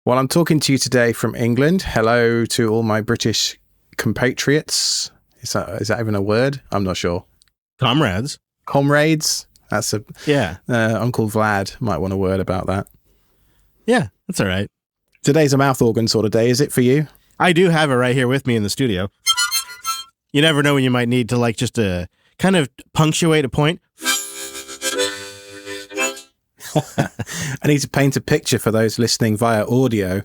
Well, I'm talking to you today from England. Hello to all my British compatriots. Is that even a word? I'm not sure. Comrades. Comrades. That's a Yeah. Uncle Vlad might want a word about that. Yeah, that's all right. Today's a mouth organ sort of day, is it for you? I do have it right here with me in the studio. You never know when you might need to just kind of punctuate a point. I need to paint a picture for those listening via audio.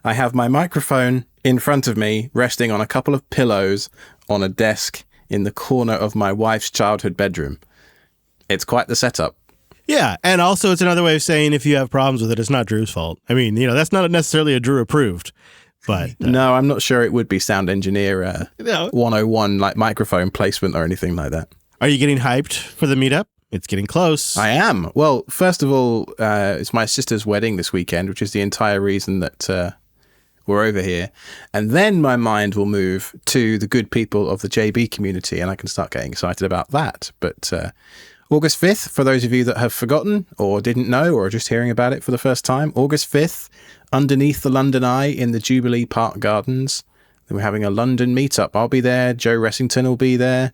I have my microphone in front of me, resting on a couple of pillows on a desk in the corner of my wife's childhood bedroom. It's quite the setup. Yeah, and also it's another way of saying if you have problems with it, it's not Drew's fault. I mean, that's not necessarily a Drew approved, but... No, I'm not sure it would be sound engineer 101, like microphone placement or anything like that. Are you getting hyped for the meetup? It's getting close. I am. Well, first of all, it's my sister's wedding this weekend, which is the entire reason that we're over here. And then my mind will move to the good people of the JB community, and I can start getting excited about that. But August 5th, for those of you that have forgotten or didn't know or are just hearing about it for the first time, August 5th, underneath the London Eye in the Jubilee Park Gardens, we're having a London meetup. I'll be there. Joe Ressington will be there.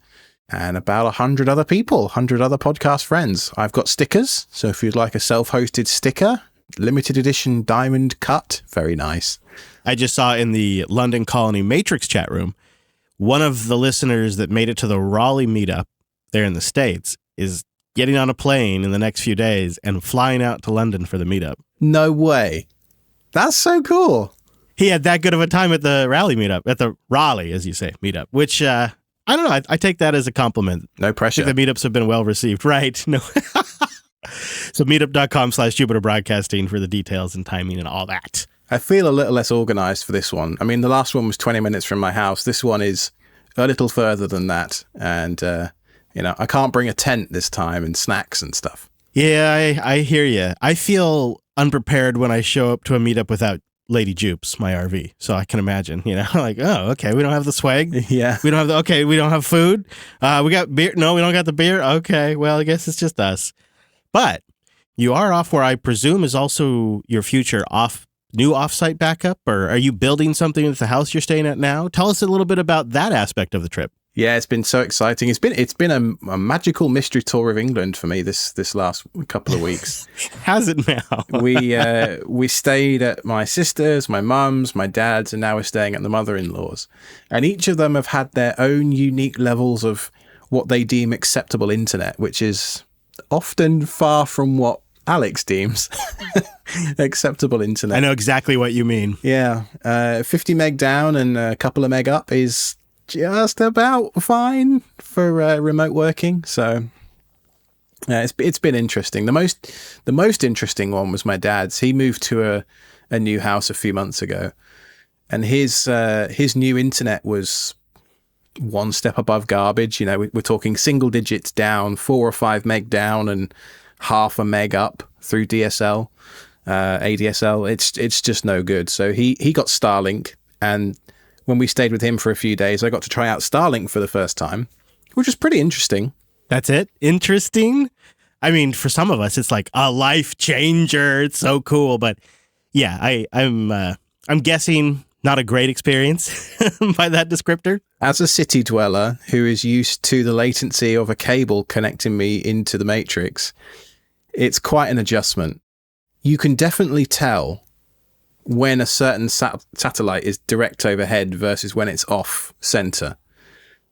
And about 100 other people, 100 other podcast friends. I've got stickers, so if you'd like a self-hosted sticker, limited edition diamond cut, very nice. I just saw in the London Colony Matrix chat room, one of the listeners that made it to the Raleigh meetup there in the States is getting on a plane in the next few days and flying out to London for the meetup. No way. That's so cool. He had that good of a time at the Raleigh meetup, at the Raleigh, as you say, meetup, which... I don't know. I take that as a compliment. No pressure. I think the meetups have been well received. Right. No. So meetup.com/Jupiter Broadcasting for the details and timing and all that. I feel a little less organized for this one. I mean, the last one was 20 minutes from my house. This one is a little further than that. And, I can't bring a tent this time and snacks and stuff. Yeah, I hear you. I feel unprepared when I show up to a meetup without Lady Jupes, my RV. So I can imagine, like, oh, okay, we don't have the swag. Yeah. We don't have we don't have food. We got beer. No, we don't got the beer. Okay, well, I guess it's just us. But you are off where I presume is also your future new offsite backup, or are you building something at the house you're staying at now? Tell us a little bit about that aspect of the trip. Yeah, it's been so exciting. It's been a magical mystery tour of England for me this last couple of weeks. Has it now? We stayed at my sister's, my mum's, my dad's, and now we're staying at the mother-in-law's. And each of them have had their own unique levels of what they deem acceptable internet, which is often far from what Alex deems acceptable internet. I know exactly what you mean. Yeah, 50 meg down and a couple of meg up is just about fine for remote working. So it's been interesting. The most interesting one was my dad's. He moved to a new house a few months ago, and his new internet was one step above garbage. We're talking single digits down, 4 or 5 meg down, and half a meg up through DSL, ADSL. It's just no good. So he got Starlink, and when we stayed with him for a few days, I got to try out Starlink for the first time, which was pretty interesting. That's it? Interesting? I mean, for some of us, it's like a life changer. It's so cool. But yeah, I'm guessing not a great experience by that descriptor. As a city dweller who is used to the latency of a cable connecting me into the Matrix, it's quite an adjustment. You can definitely tell when a certain satellite is direct overhead versus when it's off center.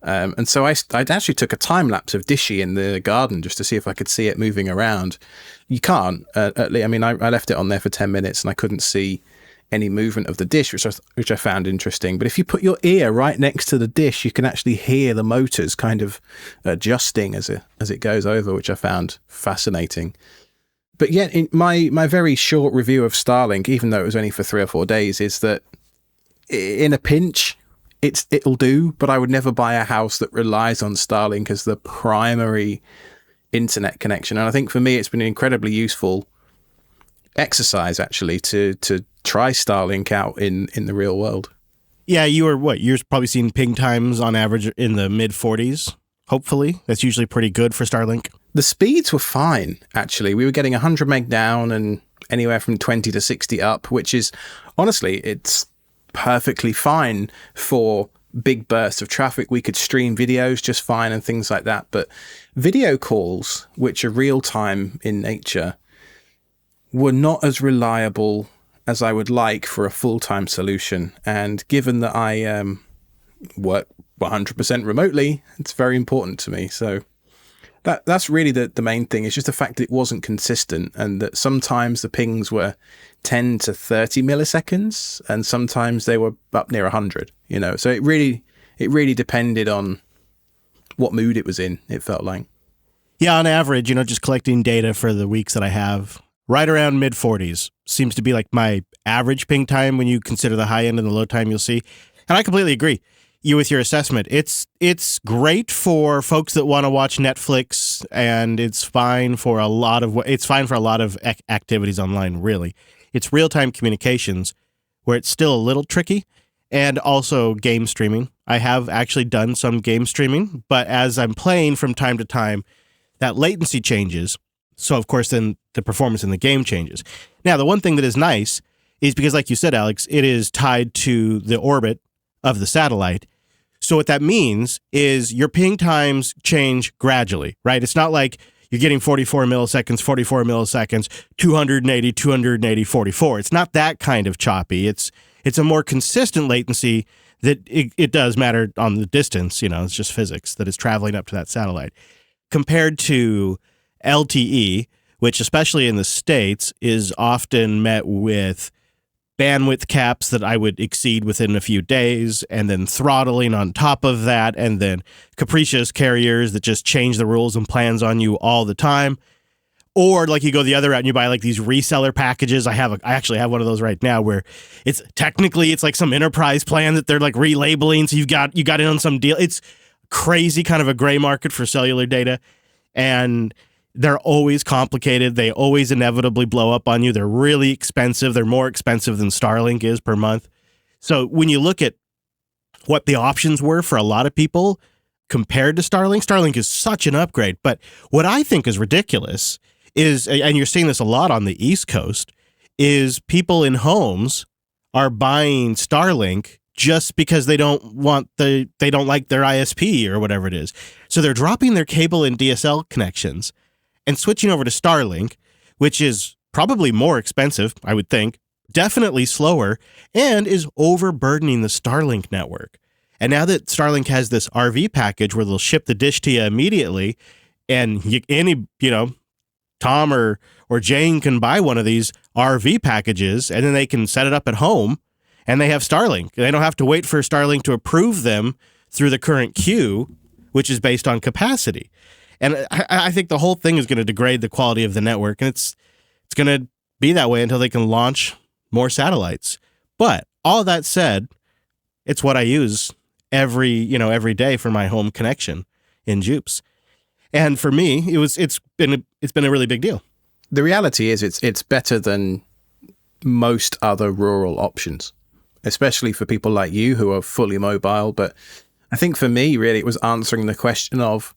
And so I actually took a time lapse of Dishy in the garden just to see if I could see it moving around. You can't. I left it on there for 10 minutes and I couldn't see any movement of the dish, which I found interesting. But if you put your ear right next to the dish, you can actually hear the motors kind of adjusting as it goes over, which I found fascinating. But yet, in my very short review of Starlink, even though it was only for 3 or 4 days, is that in a pinch, it'll do. But I would never buy a house that relies on Starlink as the primary internet connection. And I think for me, it's been an incredibly useful exercise actually to try Starlink out in the real world. Yeah, you're probably seeing ping times on average in the mid 40s. Hopefully, that's usually pretty good for Starlink. The speeds were fine, actually. We were getting 100 meg down and anywhere from 20 to 60 up, which is honestly, it's perfectly fine for big bursts of traffic. We could stream videos just fine and things like that. But video calls, which are real time in nature, were not as reliable as I would like for a full-time solution. And given that I work 100% remotely, it's very important to me. So that's really the main thing. It's just the fact that it wasn't consistent, and that sometimes the pings were 10 to 30 milliseconds, and sometimes they were up near 100, you know. So it really depended on what mood it was in, it felt like. Yeah, on average, just collecting data for the weeks that I have, right around mid 40s seems to be like my average ping time when you consider the high end and the low time you'll see. And I completely agree with your assessment. It's great for folks that want to watch Netflix, and it's fine for a lot of activities online, really. It's real-time communications where it's still a little tricky, and also game streaming. I have actually done some game streaming, but as I'm playing from time to time, that latency changes. So, of course, then the performance in the game changes. Now, the one thing that is nice is because, like you said, Alex, it is tied to the orbit of the satellite. So what that means is your ping times change gradually, right? It's not like you're getting 44 milliseconds, 280, 44. It's not that kind of choppy. It's a more consistent latency that it does matter on the distance. It's just physics that is traveling up to that satellite. Compared to LTE, which especially in the States is often met with bandwidth caps that I would exceed within a few days, and then throttling on top of that, and then capricious carriers that just change the rules and plans on you all the time. Or like you go the other route and you buy like these reseller packages. I actually have one of those right now where it's like some enterprise plan that they're like relabeling. So you got in on some deal. It's crazy, kind of a gray market for cellular data. And they're always complicated. They always inevitably blow up on you. They're really expensive. They're more expensive than Starlink is per month. So when you look at what the options were for a lot of people compared to Starlink is such an upgrade. But what I think is ridiculous is, and you're seeing this a lot on the East Coast, is people in homes are buying Starlink just because they don't like their ISP or whatever it is. So they're dropping their cable and DSL connections and switching over to Starlink, which is probably more expensive, I would think, definitely slower, and is overburdening the Starlink network. And now that Starlink has this RV package where they'll ship the dish to you immediately, and Tom or Jane can buy one of these RV packages, and then they can set it up at home, and they have Starlink. They don't have to wait for Starlink to approve them through the current queue, which is based on capacity. And I think the whole thing is going to degrade the quality of the network, and it's going to be that way until they can launch more satellites. But all that said, it's what I use every day for my home connection in Jupes. And for me, it's been a really big deal. The reality is it's better than most other rural options, especially for people like you who are fully mobile. But I think for me, really, it was answering the question of,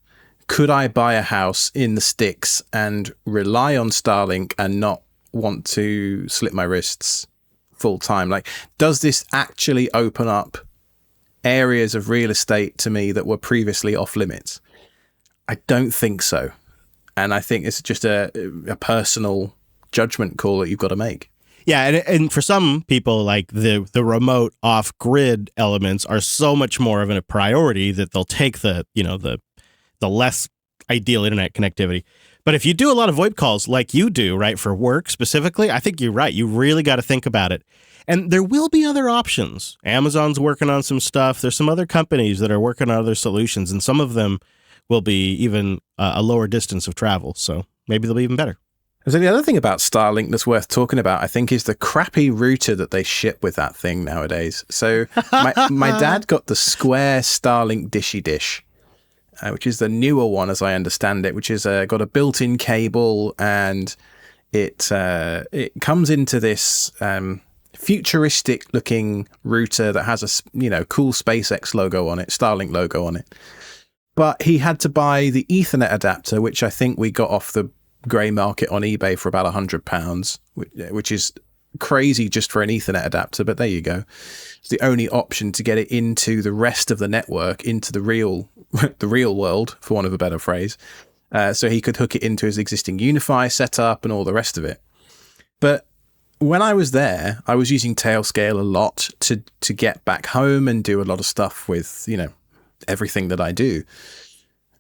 could I buy a house in the sticks and rely on Starlink and not want to slit my wrists full time? Like, does this actually open up areas of real estate to me that were previously off limits? I don't think so. And I think it's just a personal judgment call that you've got to make. Yeah, and for some people, like the remote off-grid elements are so much more of a priority that they'll take the less ideal internet connectivity. But if you do a lot of VoIP calls like you do, right, for work specifically, I think you're right. You really got to think about it. And there will be other options. Amazon's working on some stuff. There's some other companies that are working on other solutions, and some of them will be even a lower distance of travel. So maybe they'll be even better. So the other thing about Starlink that's worth talking about, I think, is the crappy router that they ship with that thing nowadays. So my dad got the square Starlink dishy dish, which is the newer one, as I understand it, which is got a built-in cable, and it comes into this futuristic-looking router that has a cool SpaceX logo on it, Starlink logo on it. But he had to buy the Ethernet adapter, which I think we got off the grey market on eBay for about £100, which is crazy just for an Ethernet adapter, but there you go. It's the only option to get it into the rest of the network, into the real world, for want of a better phrase. So he could hook it into his existing Unify setup and all the rest of it. But when I was there, I was using Tailscale a lot to get back home and do a lot of stuff with, everything that I do.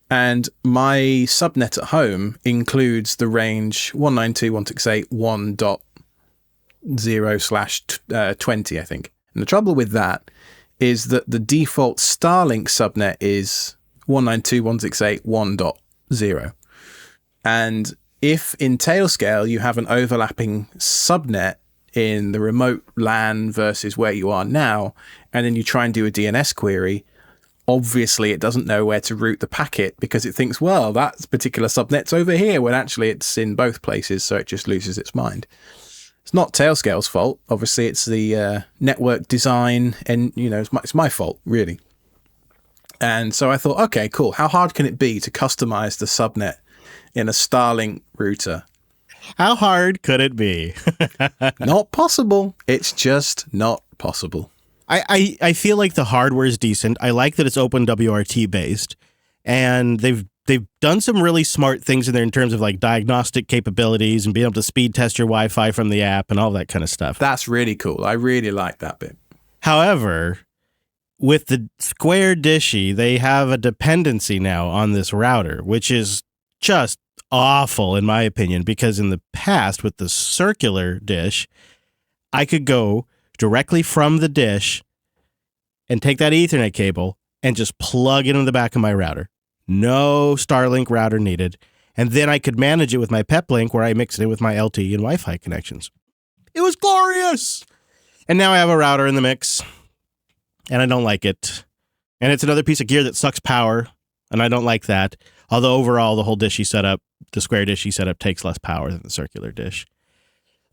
And my subnet at home includes the range 192.168.1.0/20, I think. And the trouble with that is that the default Starlink subnet is 192.168.1.0. And if in Tailscale you have an overlapping subnet in the remote LAN versus where you are now, and then you try and do a DNS query, obviously it doesn't know where to route the packet because it thinks, well, that particular subnet's over here, when actually it's in both places, so it just loses its mind. It's not Tailscale's fault. Obviously, it's the network design, and it's my fault, really. And so I thought, okay, cool. How hard can it be to customize the subnet in a Starlink router? How hard could it be? Not possible. It's just not possible. I feel like the hardware is decent. I like that it's OpenWRT based, and they've done some really smart things in there in terms of like diagnostic capabilities and being able to speed test your Wi-Fi from the app and all that kind of stuff. That's really cool. I really like that bit. However, with the square dishy, they have a dependency now on this router, which is just awful in my opinion, because in the past with the circular dish, I could go directly from the dish and take that Ethernet cable and just plug it in the back of my router. No Starlink router needed. And then I could manage it with my PepLink, where I mix it in with my LTE and Wi-Fi connections. It was glorious. And now I have a router in the mix, and I don't like it. And it's another piece of gear that sucks power, and I don't like that. Although overall, the whole dishy setup, the square dishy setup, takes less power than the circular dish.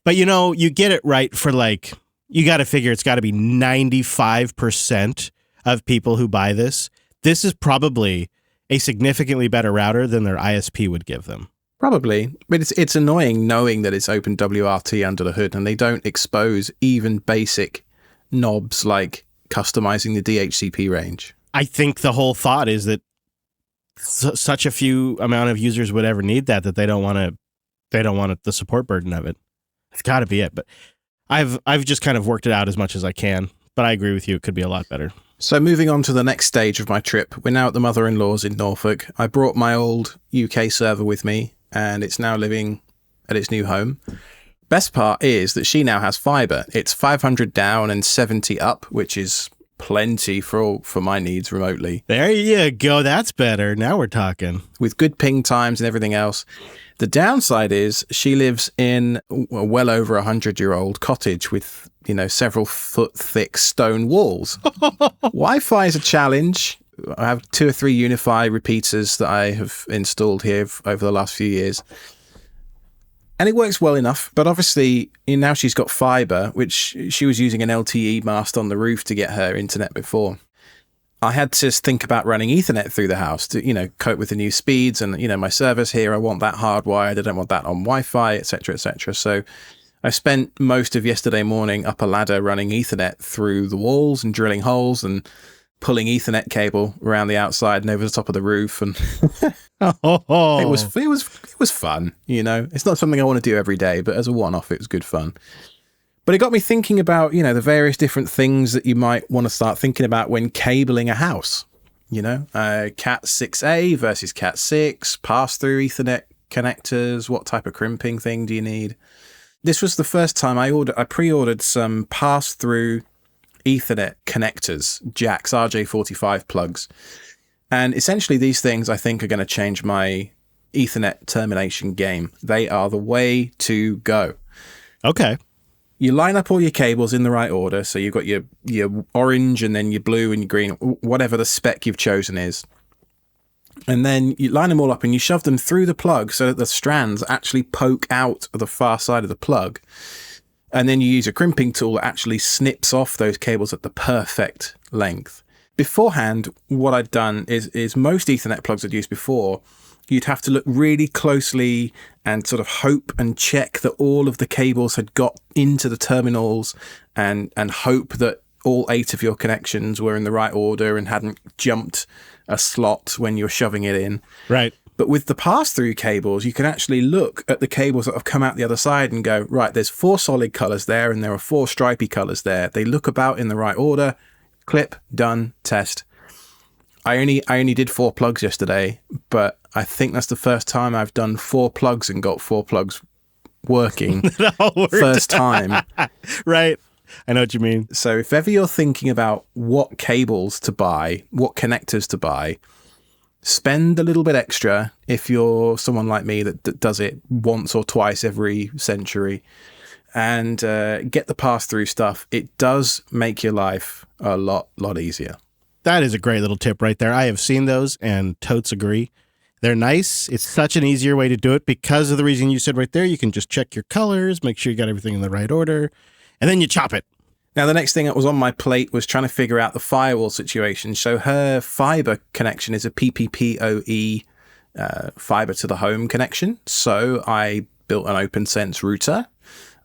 But you get it right for like, you got to figure it's got to be 95% of people who buy this. This is probably a significantly better router than their ISP would give them. Probably. But it's annoying knowing that it's OpenWRT under the hood and they don't expose even basic knobs like customizing the DHCP range. I think the whole thought is that such a few amount of users would ever need that they don't want the support burden of it. It's got to be it. But I've just kind of worked it out as much as I can. But I agree with you. It could be a lot better. So moving on to the next stage of my trip, we're now at the mother-in-law's in Norfolk. I brought my old UK server with me, and it's now living at its new home. Best part is that she now has fiber. It's 500 down and 70 up, which is plenty for my needs remotely. There you go. That's better. Now we're talking. With good ping times and everything else. The downside is she lives in a well over 100-year-old cottage with, several foot thick stone walls. Wi-Fi is a challenge. I have 2 or 3 Unify repeaters that I have installed here over the last few years. And it works well enough, but obviously now she's got fiber, which she was using an LTE mast on the roof to get her internet before. I had to think about running Ethernet through the house to, cope with the new speeds and, my servers here. I want that hardwired. I don't want that on Wi-Fi, etc., etc. So I spent most of yesterday morning up a ladder running Ethernet through the walls and drilling holes and pulling Ethernet cable around the outside and over the top of the roof. And it was fun. It's not something I want to do every day, but as a one-off, it was good fun. But it got me thinking about, the various different things that you might want to start thinking about when cabling a house. Cat 6A versus Cat 6, pass-through Ethernet connectors. What type of crimping thing do you need? This was the first time I pre-ordered some pass-through Ethernet connectors, jacks, RJ45 plugs. And essentially these things I think are going to change my Ethernet termination game. They are the way to go. Okay. You line up all your cables in the right order. So you've got your orange and then your blue and your green, whatever the spec you've chosen is. And then you line them all up and you shove them through the plug so that the strands actually poke out of the far side of the plug. And then you use a crimping tool that actually snips off those cables at the perfect length. Beforehand, what I'd done is most Ethernet plugs I'd used before, you'd have to look really closely and sort of hope and check that all of the cables had got into the terminals and hope that all 8 of your connections were in the right order and hadn't jumped a slot when you're shoving it in. Right. But with the pass-through cables, you can actually look at the cables that have come out the other side and go, right, there's 4 solid colors there and there are 4 stripy colors there. They look about in the right order. Clip, done, test. I only did 4 plugs yesterday, but I think that's the first time I've done 4 plugs and got 4 plugs working. First time. Right. I know what you mean. So if ever you're thinking about what cables to buy, what connectors to buy, spend a little bit extra if you're someone like me that does it once or twice every century, and get the pass-through stuff. It does make your life a lot easier. That is a great little tip right there. I have seen those and totes agree. They're nice. It's such an easier way to do it because of the reason you said right there. You can just check your colors, make sure you got everything in the right order, and then you chop it. Now, the next thing that was on my plate was trying to figure out the firewall situation. So her fiber connection is a PPPoE fiber to the home connection. So I built an OpenSense router.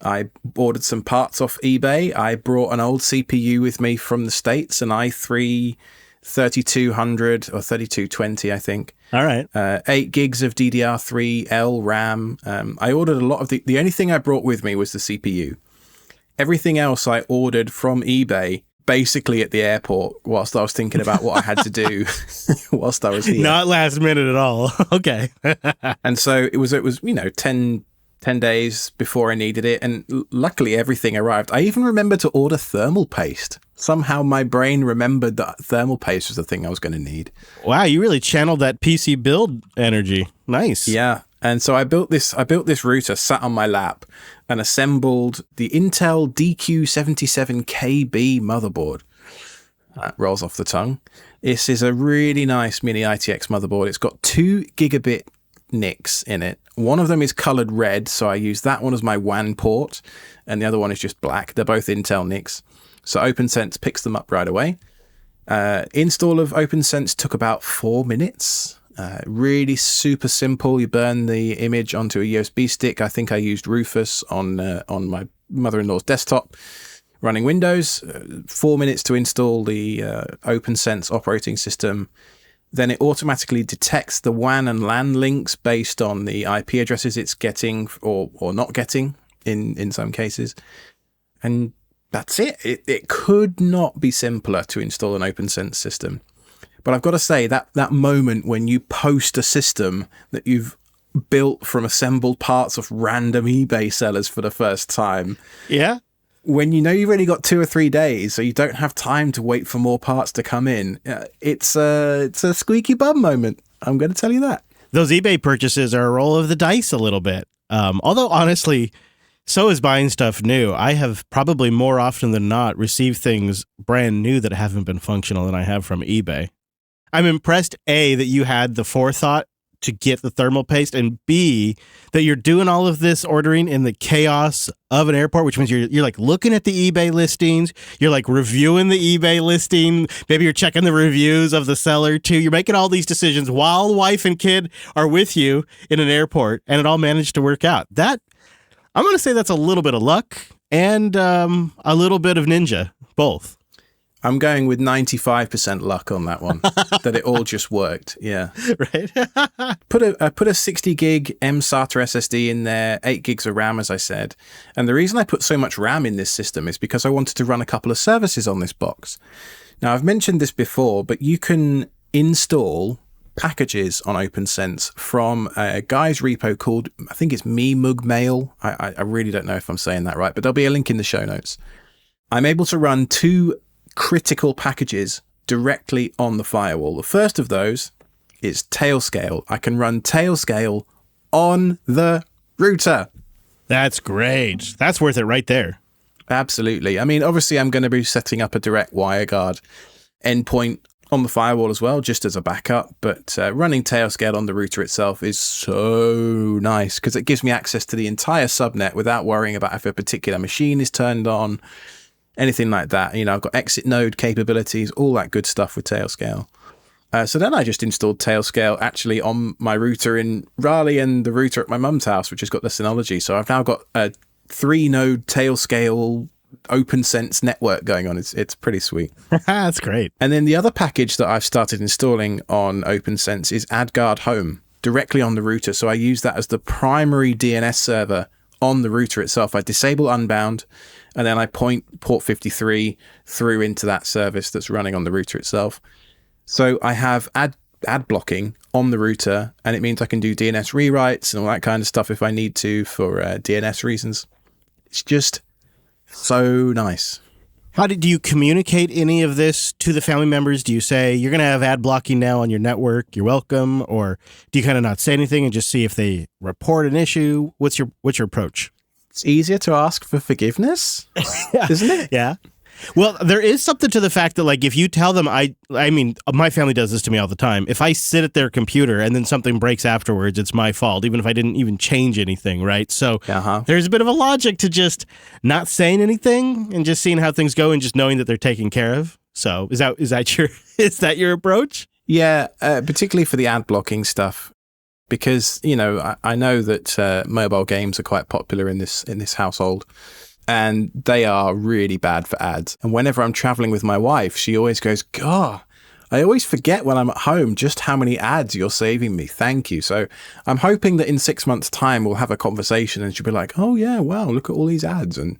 I ordered some parts off eBay. I brought an old CPU with me from the States, an i3 3200 or 3220, I think. All right. 8 gigs of DDR3L RAM. I ordered a lot of the only thing I brought with me was the CPU. Everything else I ordered from eBay basically at the airport whilst I was thinking about what I had to do whilst I was here. Not last minute at all. Okay. And so it was 10 days before I needed it. And luckily everything arrived. I even remembered to order thermal paste. Somehow my brain remembered that thermal paste was the thing I was going to need. Wow, you really channeled that PC build energy. Nice. Yeah. And so I built this router, sat on my lap, and assembled the Intel DQ77KB motherboard. That rolls off the tongue. This is a really nice mini ITX motherboard. It's got 2 gigabit NICs in it. One of them is colored red, so I use that one as my WAN port, and the other one is just black. They're both Intel NICs. So OpenSense picks them up right away. Install of OpenSense took about 4 minutes. Really super simple. You burn the image onto a USB stick. I think I used Rufus on my mother-in-law's desktop running Windows. 4 minutes to install the OpenSense operating system. Then it automatically detects the WAN and LAN links based on the IP addresses it's getting or not getting in some cases. And that's it. It could not be simpler to install an OpenSense system. But I've got to say that moment when you post a system that you've built from assembled parts of random eBay sellers for the first time. Yeah. When you know you've only got 2 or 3 days, so you don't have time to wait for more parts to come in. It's a squeaky bum moment. I'm going to tell you that. Those eBay purchases are a roll of the dice a little bit. Although honestly, so is buying stuff new. I have probably more often than not received things brand new that haven't been functional than I have from eBay. I'm impressed, A, that you had the forethought to get the thermal paste, and B, that you're doing all of this ordering in the chaos of an airport, which means you're like looking at the eBay listings, you're like reviewing the eBay listing, maybe you're checking the reviews of the seller too. You're making all these decisions while wife and kid are with you in an airport, and it all managed to work out. That, I'm going to say that's a little bit of luck and a little bit of ninja, both. I'm going with 95% luck on that one, that it all just worked. Yeah. Right. I put a 60 gig mSATA SSD in there, 8 gigs of RAM, as I said. And the reason I put so much RAM in this system is because I wanted to run a couple of services on this box. Now, I've mentioned this before, but you can install packages on OpenSense from a guy's repo called, I think it's MeMugMail. I really don't know if I'm saying that right, but there'll be a link in the show notes. I'm able to run 2 critical packages directly on the firewall. The first of those is Tailscale. I can run Tailscale on the router. That's great. That's worth it right there. Absolutely. I mean, obviously, I'm going to be setting up a direct WireGuard endpoint on the firewall as well, just as a backup. But running Tailscale on the router itself is so nice because it gives me access to the entire subnet without worrying about if a particular machine is turned on. Anything like that. You know, I've got exit node capabilities, all that good stuff with Tailscale. So then I just installed Tailscale actually on my router in Raleigh and the router at my mum's house, which has got the Synology. So I've now got a 3-node Tailscale OpenSense network going on. It's pretty sweet. That's great. And then the other package that I've started installing on OpenSense is AdGuard Home, directly on the router. So I use that as the primary DNS server on the router itself. I disable Unbound, and then I point port 53 through into that service that's running on the router itself. So I have ad blocking on the router, and it means I can do DNS rewrites and all that kind of stuff if I need to for DNS reasons. It's just so nice. How do you communicate any of this to the family members? Do you say, you're going to have ad blocking now on your network, you're welcome? Or do you kind of not say anything and just see if they report an issue? What's your approach? It's easier to ask for forgiveness, isn't it? Yeah. Well, there is something to the fact that, like, if you tell them, I mean, my family does this to me all the time. If I sit at their computer and then something breaks afterwards, it's my fault, even if I didn't even change anything, right? So there's a bit of a logic to just not saying anything and just seeing how things go and just knowing that they're taken care of. So is that your approach? Yeah, particularly for the ad blocking stuff, because, you know, I know that mobile games are quite popular in this household. And they are really bad for ads. And whenever I'm traveling with my wife, she always goes, God, I always forget when I'm at home just how many ads you're saving me. Thank you. So I'm hoping that in 6 months' time, we'll have a conversation and she'll be like, oh, yeah, wow, look at all these ads. And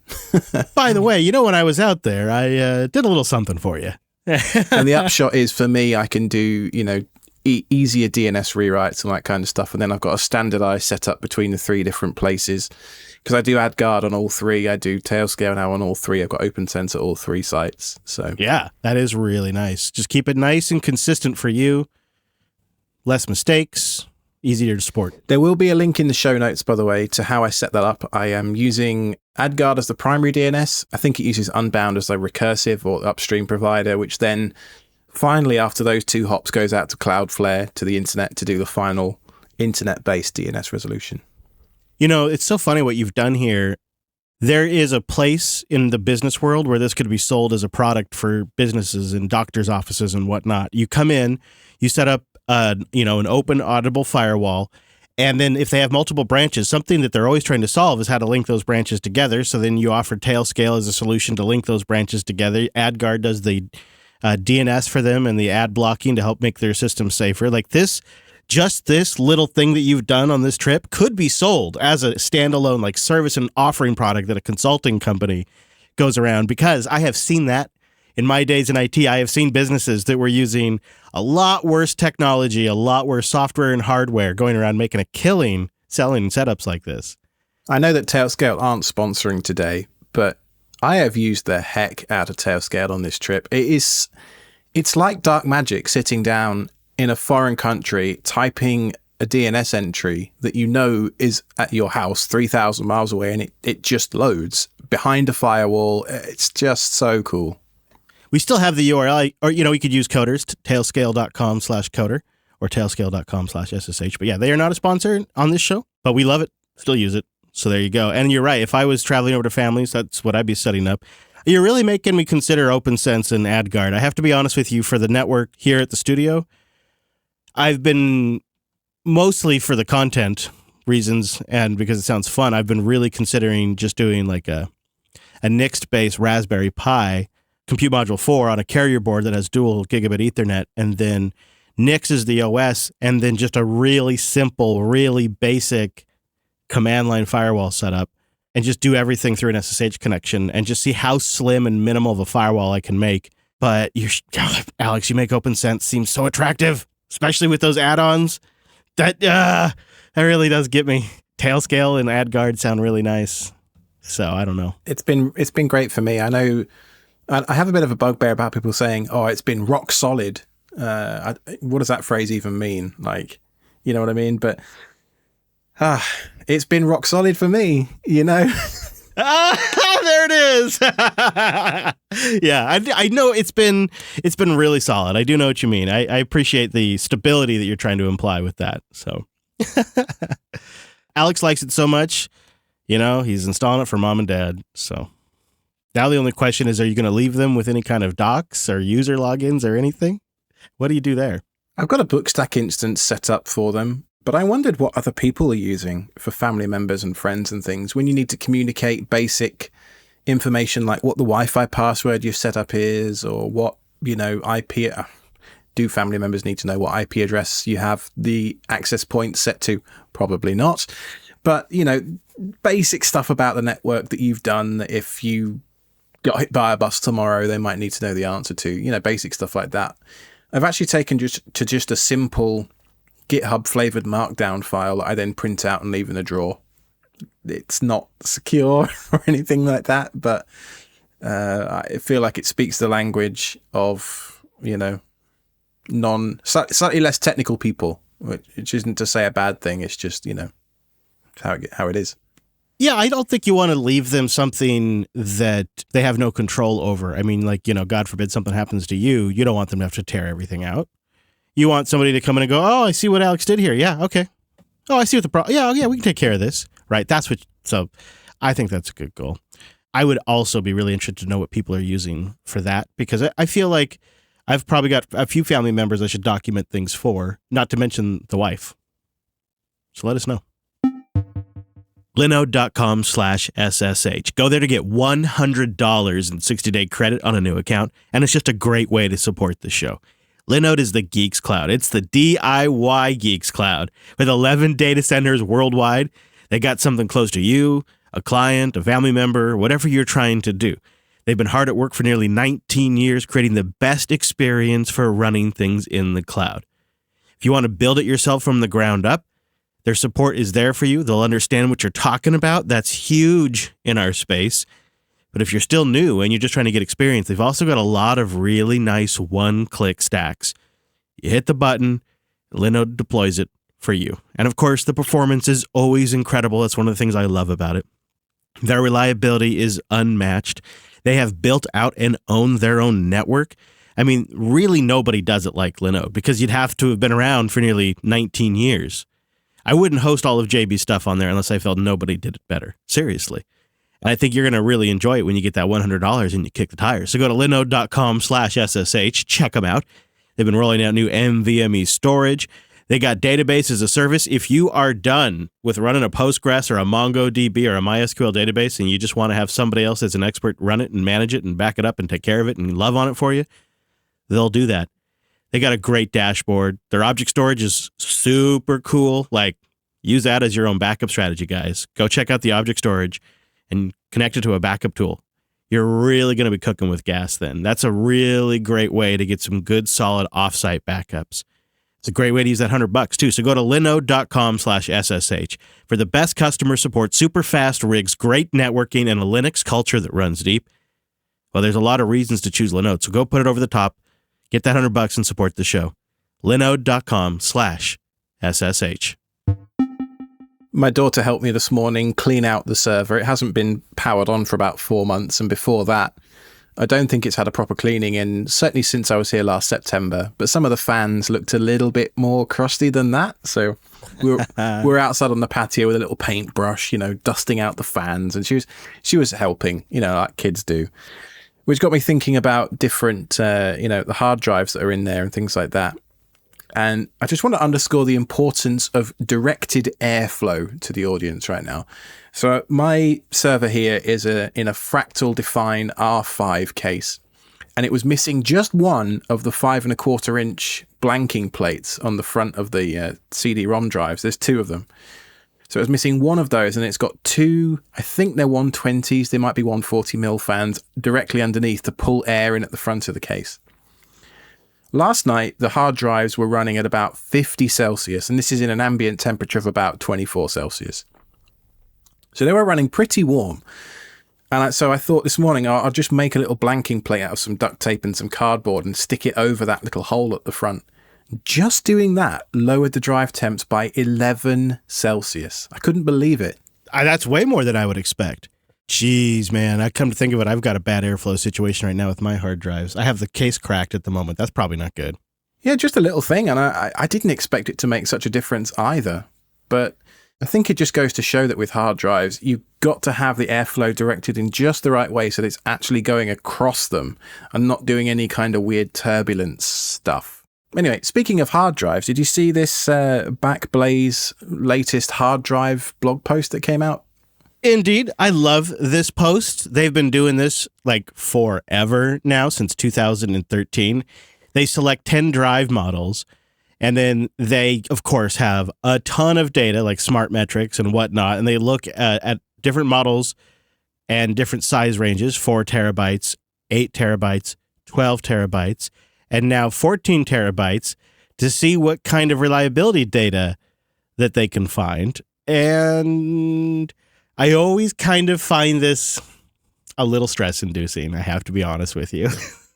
by the way, you know, when I was out there, I did a little something for you. And the upshot is, for me, I can do, you know, easier DNS rewrites and that kind of stuff. And then I've got a standardized setup between the 3 different places. Because I do AdGuard on all 3. I do Tailscale now on all 3. I've got OpenSense at all 3 sites. So yeah, that is really nice. Just keep it nice and consistent for you. Less mistakes, easier to support. There will be a link in the show notes, by the way, to how I set that up. I am using AdGuard as the primary DNS. I think it uses Unbound as the recursive or upstream provider, which then finally, after those 2 hops, goes out to Cloudflare, to the internet, to do the final internet-based DNS resolution. You know, it's so funny what you've done here. There is a place in the business world where this could be sold as a product for businesses and doctors' offices and whatnot. You come in, you set up, an open audible firewall, and then if they have multiple branches, something that they're always trying to solve is how to link those branches together. So then you offer Tailscale as a solution to link those branches together. AdGuard does the DNS for them and the ad blocking to help make their system safer. Like this. Just this little thing that you've done on this trip could be sold as a standalone, like, service and offering product that a consulting company goes around, because I have seen that in my days in IT. I have seen businesses that were using a lot worse technology, a lot worse software and hardware, going around making a killing selling setups like this. I know that Tailscale aren't sponsoring today, but I have used the heck out of Tailscale on this trip. It's like dark magic, sitting down in a foreign country, typing a DNS entry that you know is at your house 3,000 miles away, and it just loads behind a firewall. It's just so cool. We still have the URL, or, you could use coders, tailscale.com/coder or tailscale.com/SSH. But yeah, they are not a sponsor on this show, but we love it. Still use it. So there you go. And you're right. If I was traveling over to families, that's what I'd be setting up. You're really making me consider OpenSense and AdGuard. I have to be honest with you, for the network here at the studio, I've been, mostly for the content reasons and because it sounds fun, I've been really considering just doing like a NICST-based Raspberry Pi compute module 4 on a carrier board that has dual gigabit Ethernet, and then NICS is the OS, and then just a really simple, really basic command line firewall setup, and just do everything through an SSH connection and just see how slim and minimal of a firewall I can make. But Alex, you make OpenSense seem so attractive, especially with those add-ons. That really does get me. Tailscale and AdGuard sound really nice. So I don't know. It's been great for me. I know I have a bit of a bugbear about people saying, "Oh, it's been rock solid." What does that phrase even mean? Like, you know what I mean? But it's been rock solid for me. You know. There it is. Yeah, I know it's been really solid. I do know what you mean. I appreciate the stability that you're trying to imply with that. So Alex likes it so much, he's installing it for mom and dad. So now the only question is, are you going to leave them with any kind of docs or user logins or anything? What do you do there? I've got a Bookstack instance set up for them, but I wondered what other people are using for family members and friends and things when you need to communicate basic information like what the Wi-Fi password you've set up is, or what, IP. Do family members need to know what IP address you have the access point set to? Probably not. But, basic stuff about the network that you've done. That if you got hit by a bus tomorrow, they might need to know the answer to, basic stuff like that. I've actually taken just a simple GitHub flavored markdown file that I then print out and leave in a drawer. It's not secure or anything like that, but I feel like it speaks the language of, slightly less technical people, which isn't to say a bad thing. It's just, how it is. Yeah, I don't think you want to leave them something that they have no control over. I mean, God forbid something happens to you. You don't want them to have to tear everything out. You want somebody to come in and go, oh, I see what Alex did here. Yeah, okay. Oh, I see what the problem. Yeah, we can take care of this. Right. So I think that's a good goal. I would also be really interested to know what people are using for that, because I feel like I've probably got a few family members I should document things for, not to mention the wife. So let us know. Linode.com/SSH. Go there to get $100 in 60-day credit on a new account, and it's just a great way to support the show. Linode is the Geeks Cloud. It's the DIY Geeks Cloud. With 11 data centers worldwide, they got something close to you, a client, a family member, whatever you're trying to do. They've been hard at work for nearly 19 years, creating the best experience for running things in the cloud. If you want to build it yourself from the ground up, their support is there for you. They'll understand what you're talking about. That's huge in our space. But if you're still new and you're just trying to get experience, they've also got a lot of really nice one-click stacks. You hit the button, Linode deploys it for you. And of course, the performance is always incredible. That's one of the things I love about it. Their reliability is unmatched. They have built out and owned their own network. I mean, really nobody does it like Linode, because you'd have to have been around for nearly 19 years. I wouldn't host all of JB's stuff on there unless I felt nobody did it better. Seriously. And I think you're going to really enjoy it when you get that $100 and you kick the tires. So go to linode.com/SSH. Check them out. They've been rolling out new NVMe storage. They got database as a service. If you are done with running a Postgres or a MongoDB or a MySQL database and you just want to have somebody else that's an expert run it and manage it and back it up and take care of it and love on it for you, they'll do that. They got a great dashboard. Their object storage is super cool. Use that as your own backup strategy, guys. Go check out the object storage and connect it to a backup tool. You're really going to be cooking with gas then. That's a really great way to get some good, solid offsite backups. It's a great way to use that $100 too. So go to linode.com/SSH for the best customer support, super fast rigs, great networking, and a Linux culture that runs deep. Well, there's a lot of reasons to choose Linode. So go put it over the top. Get that $100 and support the show. Linode.com/SSH. My daughter helped me this morning clean out the server. It hasn't been powered on for about 4 months. And before that, I don't think it's had a proper cleaning in, certainly since I was here last September. But some of the fans looked a little bit more crusty than that. So we're outside on the patio with a little paintbrush, dusting out the fans. And she was helping, like kids do. Which got me thinking about different, the hard drives that are in there and things like that. And I just want to underscore the importance of directed airflow to the audience right now. So my server here is in a fractal define R5 case, and it was missing just one of the 5 1/4 inch blanking plates on the front of the CD-ROM drives. There's 2 of them. So it was missing one of those, and it's got 2, I think they're 120s, they might be 140mm fans directly underneath to pull air in at the front of the case. Last night, the hard drives were running at about 50 Celsius, and this is in an ambient temperature of about 24 Celsius. So they were running pretty warm. And so I thought this morning, I'll just make a little blanking plate out of some duct tape and some cardboard and stick it over that little hole at the front. Just doing that lowered the drive temps by 11 Celsius. I couldn't believe it. That's way more than I would expect. Jeez, man. I come to think of it, I've got a bad airflow situation right now with my hard drives. I have the case cracked at the moment. That's probably not good. Yeah, just a little thing. And I didn't expect it to make such a difference either. But I think it just goes to show that with hard drives, you've got to have the airflow directed in just the right way so that it's actually going across them and not doing any kind of weird turbulence stuff. Anyway, speaking of hard drives, did you see this Backblaze latest hard drive blog post that came out? Indeed. I love this post. They've been doing this like forever now, since 2013. They select 10 drive models, and then they, of course, have a ton of data like smart metrics and whatnot, and they look at different models and different size ranges, 4 terabytes, 8 terabytes, 12 terabytes, and now 14 terabytes to see what kind of reliability data that they can find. And I always kind of find this a little stress-inducing, I have to be honest with you.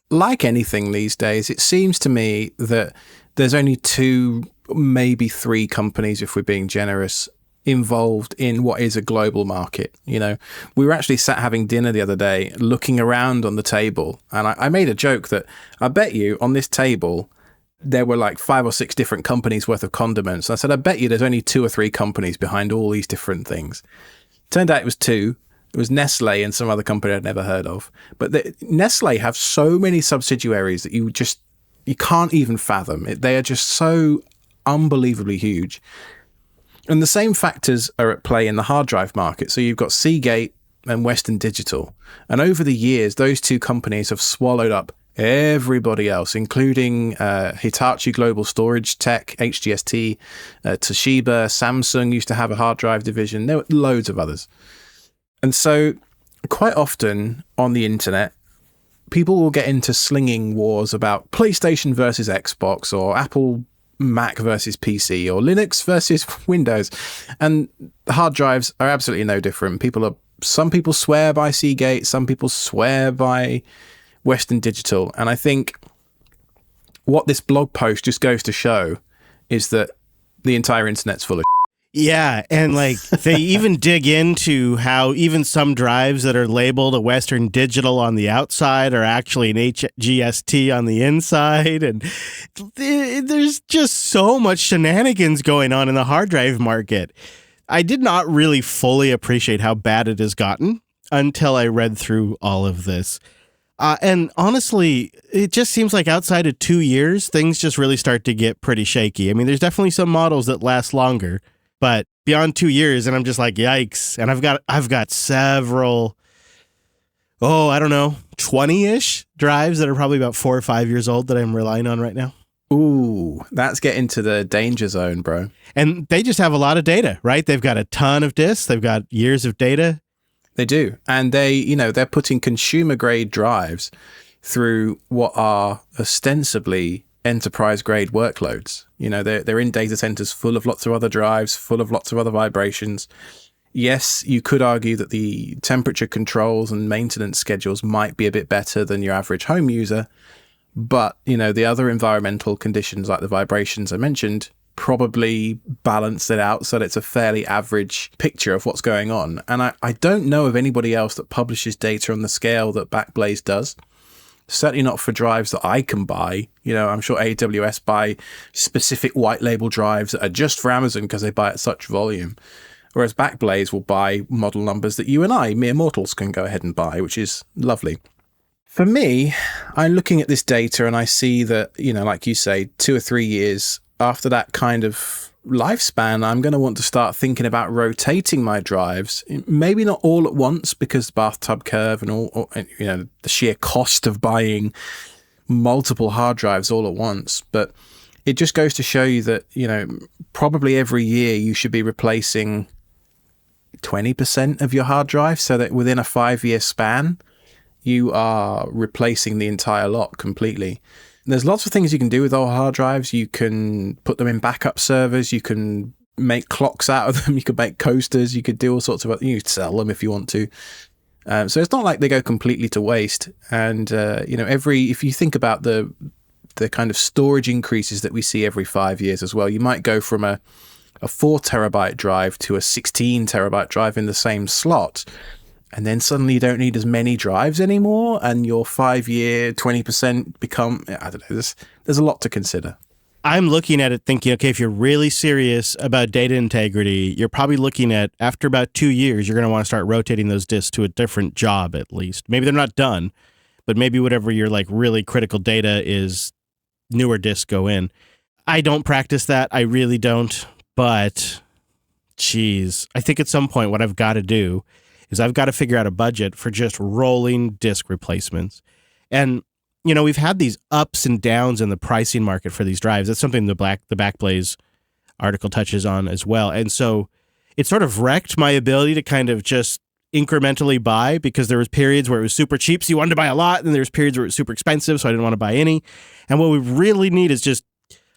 Like anything these days, it seems to me that there's only 2, maybe 3 companies, if we're being generous, involved in what is a global market. You know, we were actually sat having dinner the other day, looking around on the table, and I made a joke that I bet you on this table there were like 5 or 6 different companies worth of condiments. I said, I bet you there's only 2 or 3 companies behind all these different things. Turned out it was 2. It was Nestle and some other company I'd never heard of. But Nestle have so many subsidiaries that you can't even fathom. They are just so unbelievably huge. And the same factors are at play in the hard drive market. So you've got Seagate and Western Digital. And over the years, those 2 companies have swallowed up everybody else, including Hitachi Global Storage Tech, HGST, Toshiba, Samsung used to have a hard drive division. There were loads of others. And so quite often on the internet, people will get into slinging wars about PlayStation versus Xbox, or Apple Mac versus PC, or Linux versus Windows. And the hard drives are absolutely no different. Some people swear by Seagate, some people swear by Western Digital. And I think what this blog post just goes to show is that the entire internet's full of Yeah, and like they even dig into how even some drives that are labeled a Western Digital on the outside are actually an HGST on the inside, and there's just so much shenanigans going on in the hard drive market. I did not really fully appreciate how bad it has gotten until I read through all of this. And honestly, it just seems like outside of 2 years, things just really start to get pretty shaky. I mean, there's definitely some models that last longer, but beyond 2 years, and I'm just like, yikes. And I've got several, I don't know, 20-ish drives that are probably about 4 or 5 years old that I'm relying on right now. Ooh, that's getting to the danger zone, bro. And they just have a lot of data, right? They've got a ton of disks. They've got years of data. They do. And they're putting consumer grade drives through what are ostensibly enterprise grade workloads. You know, they're in data centers full of lots of other drives, full of lots of other vibrations. Yes, you could argue that the temperature controls and maintenance schedules might be a bit better than your average home user, but, you know, the other environmental conditions like the vibrations I mentioned probably balance it out so that it's a fairly average picture of what's going on. And I don't know of anybody else that publishes data on the scale that Backblaze does. Certainly not for drives that I can buy. You know, I'm sure AWS buy specific white label drives that are just for Amazon because they buy at such volume. Whereas Backblaze will buy model numbers that you and I, mere mortals, can go ahead and buy, which is lovely. For me, I'm looking at this data and I see that, you know, like you say, 2 or 3 years after that kind of lifespan, I'm going to want to start thinking about rotating my drives. Maybe not all at once because the bathtub curve and all, you know, the sheer cost of buying multiple hard drives all at once. But it just goes to show you that, you know, probably every year you should be replacing 20% of your hard drive so that within a 5-year span, you are replacing the entire lot completely. There's lots of things you can do with old hard drives. You can put them in backup servers. You can make clocks out of them. You could make coasters. You could do all sorts of, you could sell them if you want to. So it's not like they go completely to waste. And, you know, if you think about the kind of storage increases that we see every 5 years as well, you might go from a 4 terabyte drive to a 16 terabyte drive in the same slot. And then suddenly you don't need as many drives anymore, and your 5-year 20% become, I don't know, there's a lot to consider. I'm looking at it thinking, okay, if you're really serious about data integrity, you're probably looking at, after about 2 years, you're going to want to start rotating those disks to a different job at least. Maybe they're not done, but maybe whatever your like really critical data is newer discs go in. I don't practice that. I really don't. But, geez, I think at some point what I've got to do is I've got to figure out a budget for just rolling disc replacements. And, we've had these ups and downs in the pricing market for these drives. That's something the Backblaze article touches on as well. And so it sort of wrecked my ability to kind of just incrementally buy, because there was periods where it was super cheap, so you wanted to buy a lot, and there was periods where it was super expensive, so I didn't want to buy any. And what we really need is just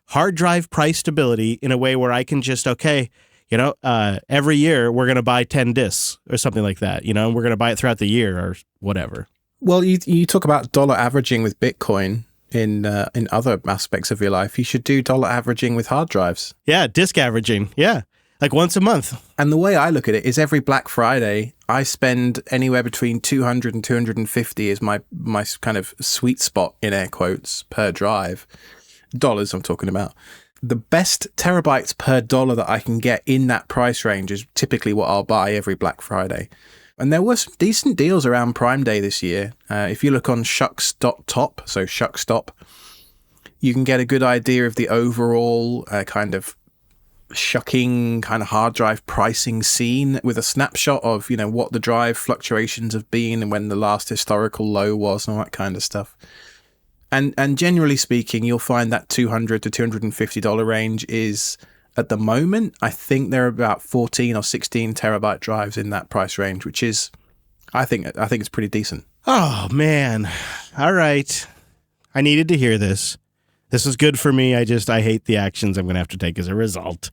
hard drive price stability in a way where I can just, every year we're going to buy 10 discs or something like that, and we're going to buy it throughout the year or whatever. Well, you talk about dollar averaging with Bitcoin in other aspects of your life. You should do dollar averaging with hard drives. Yeah, disc averaging. Yeah, like once a month. And the way I look at it is every Black Friday, I spend anywhere between 200 and 250 is my kind of sweet spot, in air quotes, per drive. Dollars I'm talking about. The best terabytes per dollar that I can get in that price range is typically what I'll buy every Black Friday. And there were some decent deals around Prime Day this year. If you look on shucks.top, so Shuckstop, you can get a good idea of the overall kind of shucking kind of hard drive pricing scene with a snapshot of, what the drive fluctuations have been and when the last historical low was and all that kind of stuff. And generally speaking, you'll find that $200 to $250 range is, at the moment, I think there are about 14 or 16 terabyte drives in that price range, which is, I think it's pretty decent. Oh, man. All right. I needed to hear this. This is good for me. I hate the actions I'm going to have to take as a result.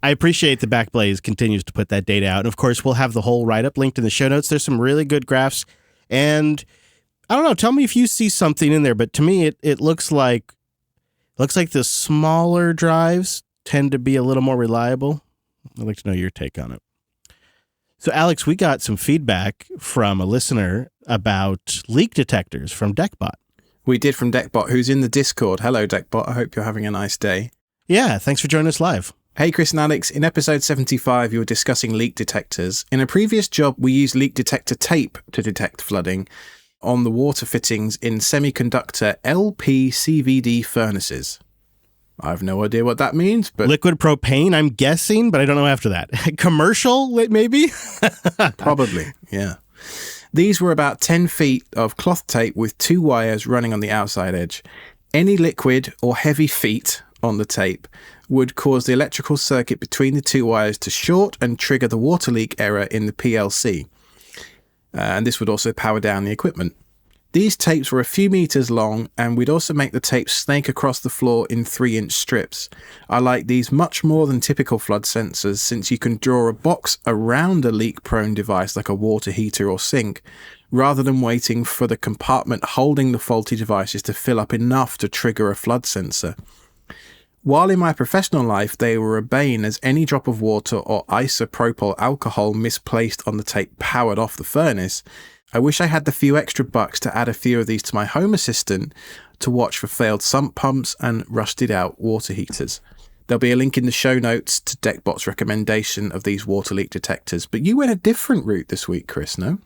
I appreciate the Backblaze continues to put that data out. And of course, we'll have the whole write-up linked in the show notes. There's some really good graphs. And I don't know, tell me if you see something in there, but to me, it looks like the smaller drives tend to be a little more reliable. I'd like to know your take on it. So, Alex, we got some feedback from a listener about leak detectors from Deckbot. We did, from Deckbot, who's in the Discord. Hello, Deckbot. I hope you're having a nice day. Yeah, thanks for joining us live. Hey, Chris and Alex. In episode 75, you were discussing leak detectors. In a previous job, we used leak detector tape to detect flooding on the water fittings in semiconductor LPCVD furnaces. I have no idea what that means, but... Liquid propane, I'm guessing, but I don't know after that. Commercial, maybe? Probably, yeah. These were about 10 feet of cloth tape with 2 wires running on the outside edge. Any liquid or heavy feet on the tape would cause the electrical circuit between the 2 wires to short and trigger the water leak error in the PLC. And this would also power down the equipment. These tapes were a few meters long, and we'd also make the tape snake across the floor in 3-inch strips. I like these much more than typical flood sensors, since you can draw a box around a leak-prone device like a water heater or sink, rather than waiting for the compartment holding the faulty devices to fill up enough to trigger a flood sensor. While in my professional life they were a bane, as any drop of water or isopropyl alcohol misplaced on the tape powered off the furnace, I wish I had the few extra bucks to add a few of these to my home assistant to watch for failed sump pumps and rusted out water heaters. There'll be a link in the show notes to Deckbot's recommendation of these water leak detectors, but you went a different route this week, Chris, no?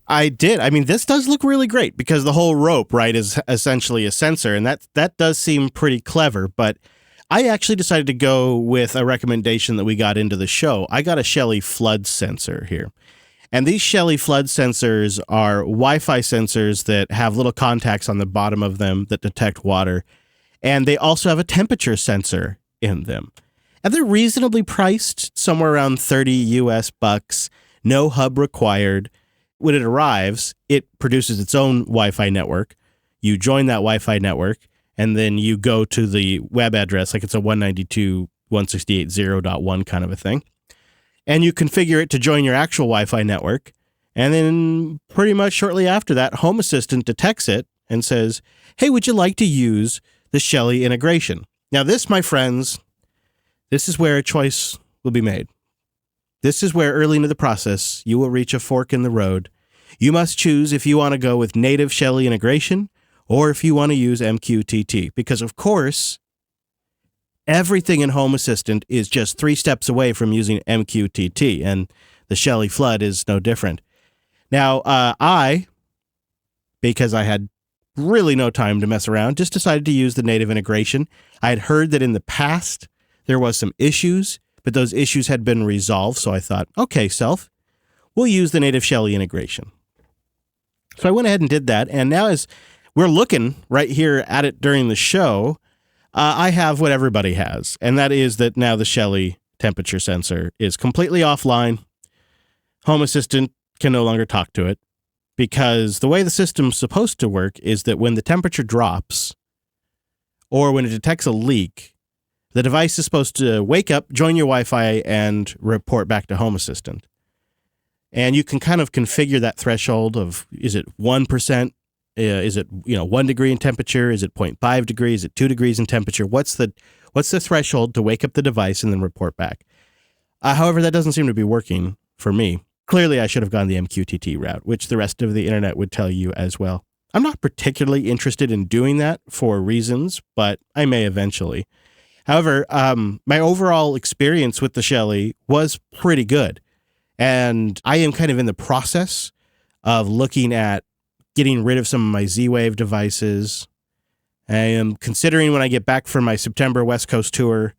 I did. I mean, this does look really great because the whole rope, right, is essentially a sensor, and that does seem pretty clever, but I actually decided to go with a recommendation that we got into the show. I got a Shelly flood sensor here. And these Shelly flood sensors are Wi-Fi sensors that have little contacts on the bottom of them that detect water. And they also have a temperature sensor in them. And they're reasonably priced, somewhere around 30 US bucks, no hub required. When it arrives, it produces its own Wi-Fi network. You join that Wi-Fi network, and then you go to the web address, like it's a 192.168.0.1 kind of a thing. And you configure it to join your actual Wi-Fi network. And then pretty much shortly after that, Home Assistant detects it and says, hey, would you like to use the Shelly integration? Now this, my friends, this is where a choice will be made. This is where early into the process, you will reach a fork in the road. You must choose if you want to go with native Shelly integration or if you want to use MQTT. Because, of course, everything in Home Assistant is just 3 steps away from using MQTT, and the Shelly Flood is no different. Now, because I had really no time to mess around. Just decided to use the native integration. I had heard that in the past there was some issues, but those issues had been resolved. So I thought, okay, self, we'll use the native Shelly integration. So I went ahead and did that. And now as we're looking right here at it during the show, I have what everybody has. And that is that now the Shelly temperature sensor is completely offline. Home Assistant can no longer talk to it because the way the system's supposed to work is that when the temperature drops or when it detects a leak, the device is supposed to wake up, join your Wi-Fi, and report back to Home Assistant. And you can kind of configure that threshold of, is it 1%? Is it 1 degree in temperature? Is it 0.5 degrees? Is it 2 degrees in temperature? What's the threshold to wake up the device and then report back? However, that doesn't seem to be working for me. Clearly, I should have gone the MQTT route, which the rest of the internet would tell you as well. I'm not particularly interested in doing that for reasons, but I may eventually. However, my overall experience with the Shelly was pretty good. And I am kind of in the process of looking at getting rid of some of my Z-Wave devices. I am considering when I get back from my September West Coast tour,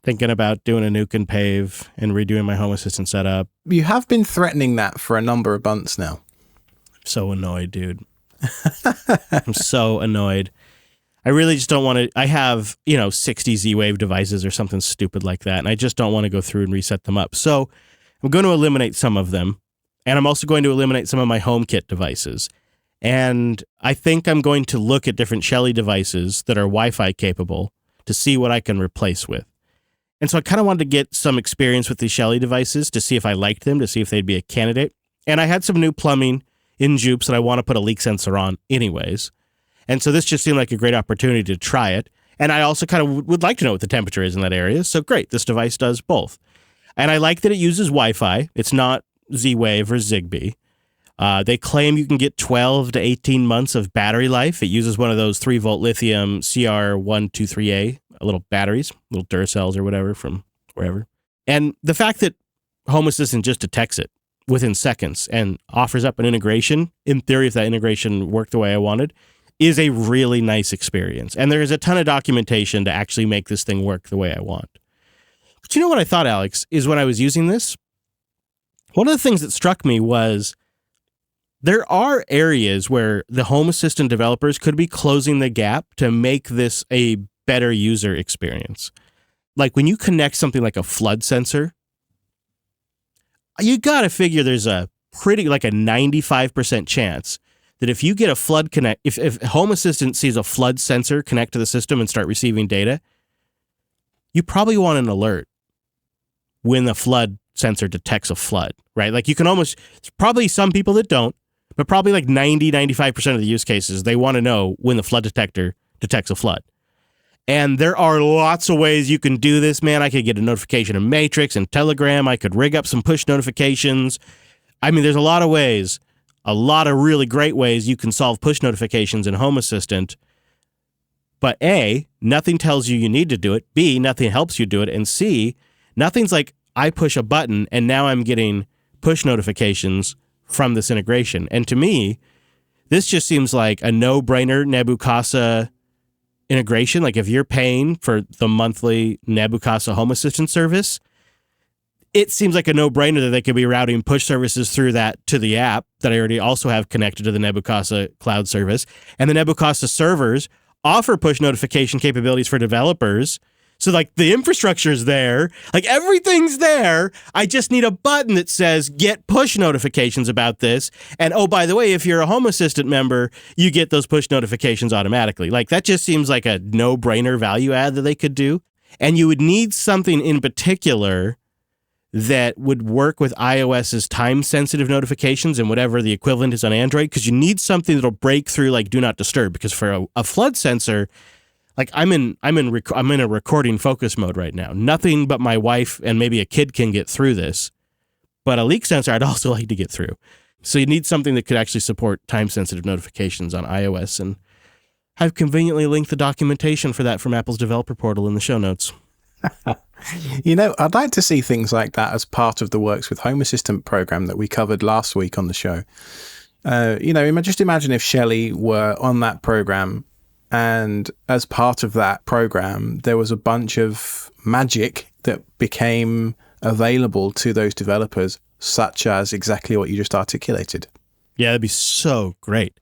thinking about doing a nuke and pave and redoing my Home Assistant setup. You have been threatening that for a number of months now. I'm so annoyed, dude. I'm so annoyed. I really just don't want to. I have, 60 Z-Wave devices or something stupid like that, and I just don't want to go through and reset them up. So I'm going to eliminate some of them, and I'm also going to eliminate some of my HomeKit devices. And I think I'm going to look at different Shelly devices that are Wi-Fi capable to see what I can replace with. And so I kind of wanted to get some experience with these Shelly devices to see if I liked them, to see if they'd be a candidate. And I had some new plumbing in Jupes that I want to put a leak sensor on anyways. And so this just seemed like a great opportunity to try it. And I also kind of would like to know what the temperature is in that area. So great, this device does both. And I like that it uses Wi-Fi. It's not Z-Wave or Zigbee. They claim you can get 12 to 18 months of battery life. It uses one of those 3-volt lithium CR123A little batteries, little Duracells or whatever from wherever. And the fact that Home Assistant just detects it within seconds and offers up an integration, in theory, if that integration worked the way I wanted, is a really nice experience. And there is a ton of documentation to actually make this thing work the way I want. But you know what I thought, Alex, is when I was using this? One of the things that struck me was there are areas where the Home Assistant developers could be closing the gap to make this a better user experience. Like when you connect something like a flood sensor, you got to figure there's a 95% chance that if you get a flood connect, if Home Assistant sees a flood sensor connect to the system and start receiving data, you probably want an alert when the flood sensor detects a flood, right? Like you can almost, there's probably some people that don't, but probably like 95% of the use cases, they want to know when the flood detector detects a flood. And there are lots of ways you can do this, man. I could get a notification in Matrix and Telegram. I could rig up some push notifications. I mean, there's a lot of ways, a lot of really great ways you can solve push notifications in Home Assistant. But A, nothing tells you need to do it. B, nothing helps you do it. And C, nothing's like I push a button and now I'm getting push notifications from this integration. And to me, this just seems like a no-brainer Nebu Casa integration. Like if you're paying for the monthly Nebu Casa Home Assistant service, it seems like a no-brainer that they could be routing push services through that to the app that I already also have connected to the Nebu Casa cloud service. And the Nebu Casa servers offer push notification capabilities for developers. So like the infrastructure is there, like everything's there. I just need a button that says get push notifications about this. And oh, by the way, if you're a Home Assistant member, you get those push notifications automatically. Like that just seems like a no-brainer value add that they could do. And you would need something in particular that would work with iOS's time-sensitive notifications and whatever the equivalent is on Android, because you need something that'll break through like Do Not Disturb. Because for a flood sensor, like I'm in a recording focus mode right now. Nothing but my wife and maybe a kid can get through this. But a leak sensor, I'd also like to get through. So you need something that could actually support time-sensitive notifications on iOS. And I've conveniently linked the documentation for that from Apple's developer portal in the show notes. I'd like to see things like that as part of the Works with Home Assistant program that we covered last week on the show. Just imagine if Shelly were on that program, and as part of that program, there was a bunch of magic that became available to those developers, such as exactly what you just articulated. Yeah, that'd be so great.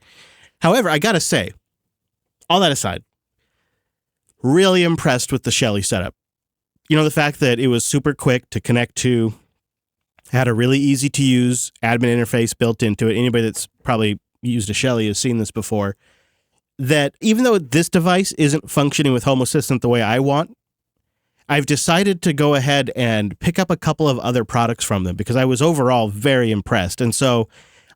However, I gotta say, all that aside, really impressed with the Shelly setup. The fact that it was super quick to connect to, had a really easy to use admin interface built into it. Anybody that's probably used a Shelly has seen this before. That even though this device isn't functioning with Home Assistant the way I want, I've decided to go ahead and pick up a couple of other products from them because I was overall very impressed. And so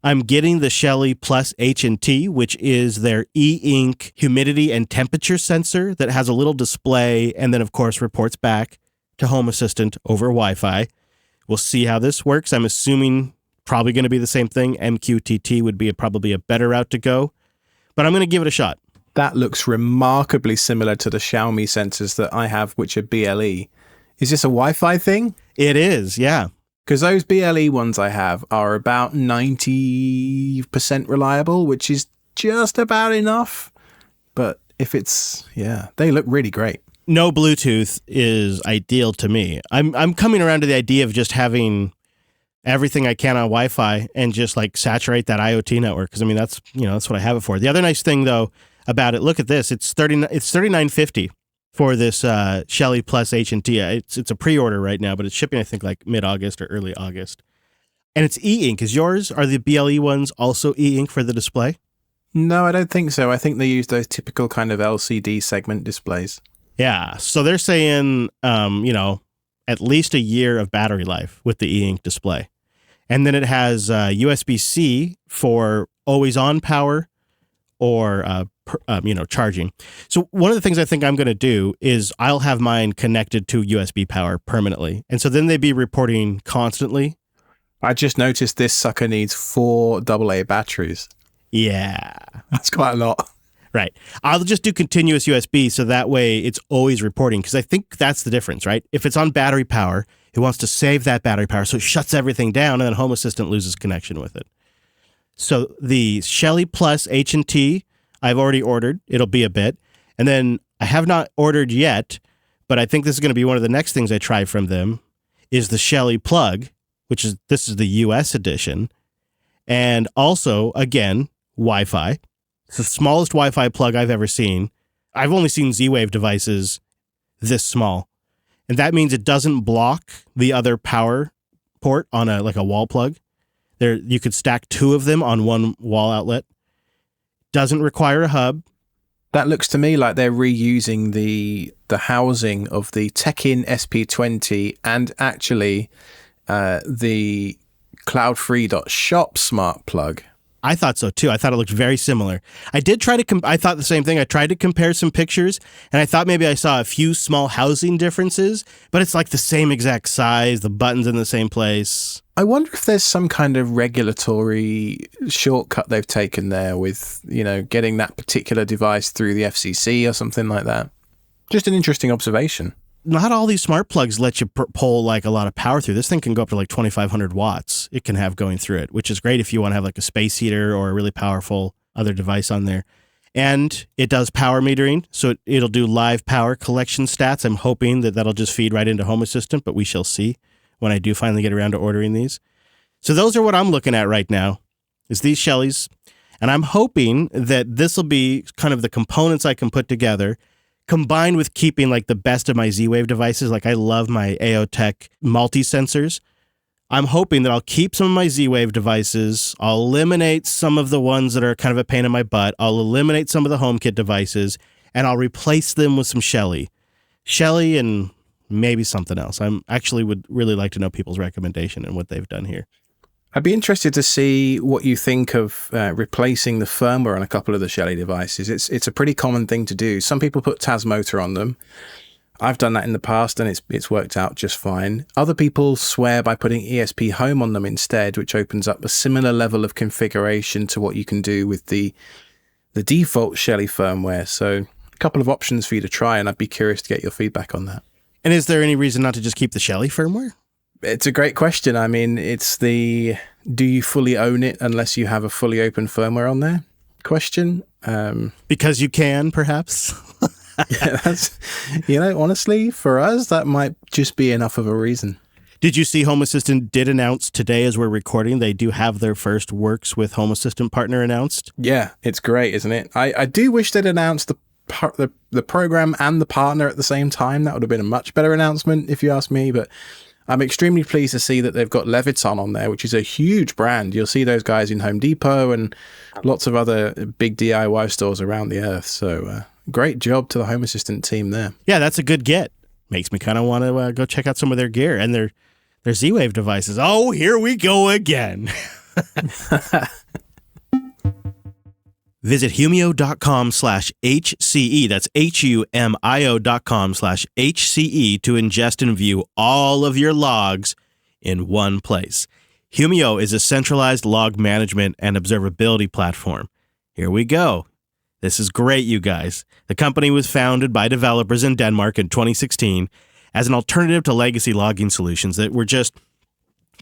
I'm getting the Shelly Plus H&T, which is their e-ink humidity and temperature sensor that has a little display and then, of course, reports back to Home Assistant over Wi-Fi. We'll see how this works. I'm assuming probably going to be the same thing. MQTT would be probably a better route to go, but I'm going to give it a shot. That looks remarkably similar to the Xiaomi sensors that I have, which are BLE. Is this a Wi-Fi thing? It is, yeah. Because those BLE ones I have are about 90% reliable, which is just about enough. But if they look really great. No Bluetooth is ideal to me. I'm coming around to the idea of just having everything I can on Wi-Fi and just like saturate that IoT network. Because that's what I have it for. The other nice thing though about it, look at this. It's $39.50 for this Shelly Plus H&T. It's a pre-order right now, but it's shipping I think like mid-August or early August. And it's e-ink. Are the BLE ones also e-ink for the display? No, I don't think so. I think they use those typical kind of LCD segment displays. Yeah, so they're saying, at least a year of battery life with the e-ink display. And then it has USB-C for always-on power or, charging. So one of the things I think I'm going to do is I'll have mine connected to USB power permanently. And so then they'd be reporting constantly. I just noticed this sucker needs 4 AA batteries. Yeah. That's quite a lot. Right. I'll just do continuous USB so that way it's always reporting because I think that's the difference, right? If it's on battery power, it wants to save that battery power so it shuts everything down and then Home Assistant loses connection with it. So the Shelly Plus H&T, I've already ordered. It'll be a bit. And then I have not ordered yet, but I think this is going to be one of the next things I try from them is the Shelly Plug, this is the US edition. And also, again, Wi-Fi. It's the smallest Wi-Fi plug I've ever seen. I've only seen Z-Wave devices this small. And that means it doesn't block the other power port on a wall plug. You could stack 2 of them on one wall outlet. Doesn't require a hub. That looks to me like they're reusing the housing of the Tekin SP20 and actually the cloudfree.shop smart plug. I thought so too. I thought it looked very similar. I did try to, I thought the same thing. I tried to compare some pictures and I thought maybe I saw a few small housing differences, but it's like the same exact size, the buttons in the same place. I wonder if there's some kind of regulatory shortcut they've taken there with, getting that particular device through the FCC or something like that. Just an interesting observation. Not all these smart plugs let you pull like a lot of power through. This thing can go up to like 2,500 watts. It can have going through it, which is great if you want to have like a space heater or a really powerful other device on there. And it does power metering, so it'll do live power collection stats. I'm hoping that that'll just feed right into Home Assistant, but we shall see when I do finally get around to ordering these. So those are what I'm looking at right now, is these Shellys. And I'm hoping that this will be kind of the components I can put together combined with keeping like the best of my Z-Wave devices. Like I love my AOTech multi-sensors. I'm hoping that I'll keep some of my Z-Wave devices. I'll eliminate some of the ones that are kind of a pain in my butt. I'll eliminate some of the HomeKit devices and I'll replace them with some Shelly and maybe something else. I'm actually would really like to know people's recommendation and what they've done here. I'd be interested to see what you think of replacing the firmware on a couple of the Shelly devices. It's a pretty common thing to do. Some people put Tasmotor on them. I've done that in the past and it's worked out just fine. Other people swear by putting ESP Home on them instead, which opens up a similar level of configuration to what you can do with the default Shelly firmware. So a couple of options for you to try, and I'd be curious to get your feedback on that. And is there any reason not to just keep the Shelly firmware? It's a great question. I mean, it's the Do you fully own it unless you have a fully open firmware on there? Question. Because you can, perhaps. Yeah, that's, honestly, for us, that might just be enough of a reason. Did you see Home Assistant did announce today as we're recording, they do have their first Works with Home Assistant partner announced? Yeah, it's great, isn't it? I do wish they'd announced the program and the partner at the same time. That would have been a much better announcement, if you ask me, but I'm extremely pleased to see that they've got Leviton on there, which is a huge brand. You'll see those guys in Home Depot and lots of other big DIY stores around the earth. So great job to the Home Assistant team there. Yeah, that's a good get. Makes me kind of want to go check out some of their gear and their Z-Wave devices. Oh, here we go again. Visit humio.com/HCE. That's HUMIO.com/HCE to ingest and view all of your logs in one place. Humio is a centralized log management and observability platform. Here we go. This is great, you guys. The company was founded by developers in Denmark in 2016 as an alternative to legacy logging solutions that were just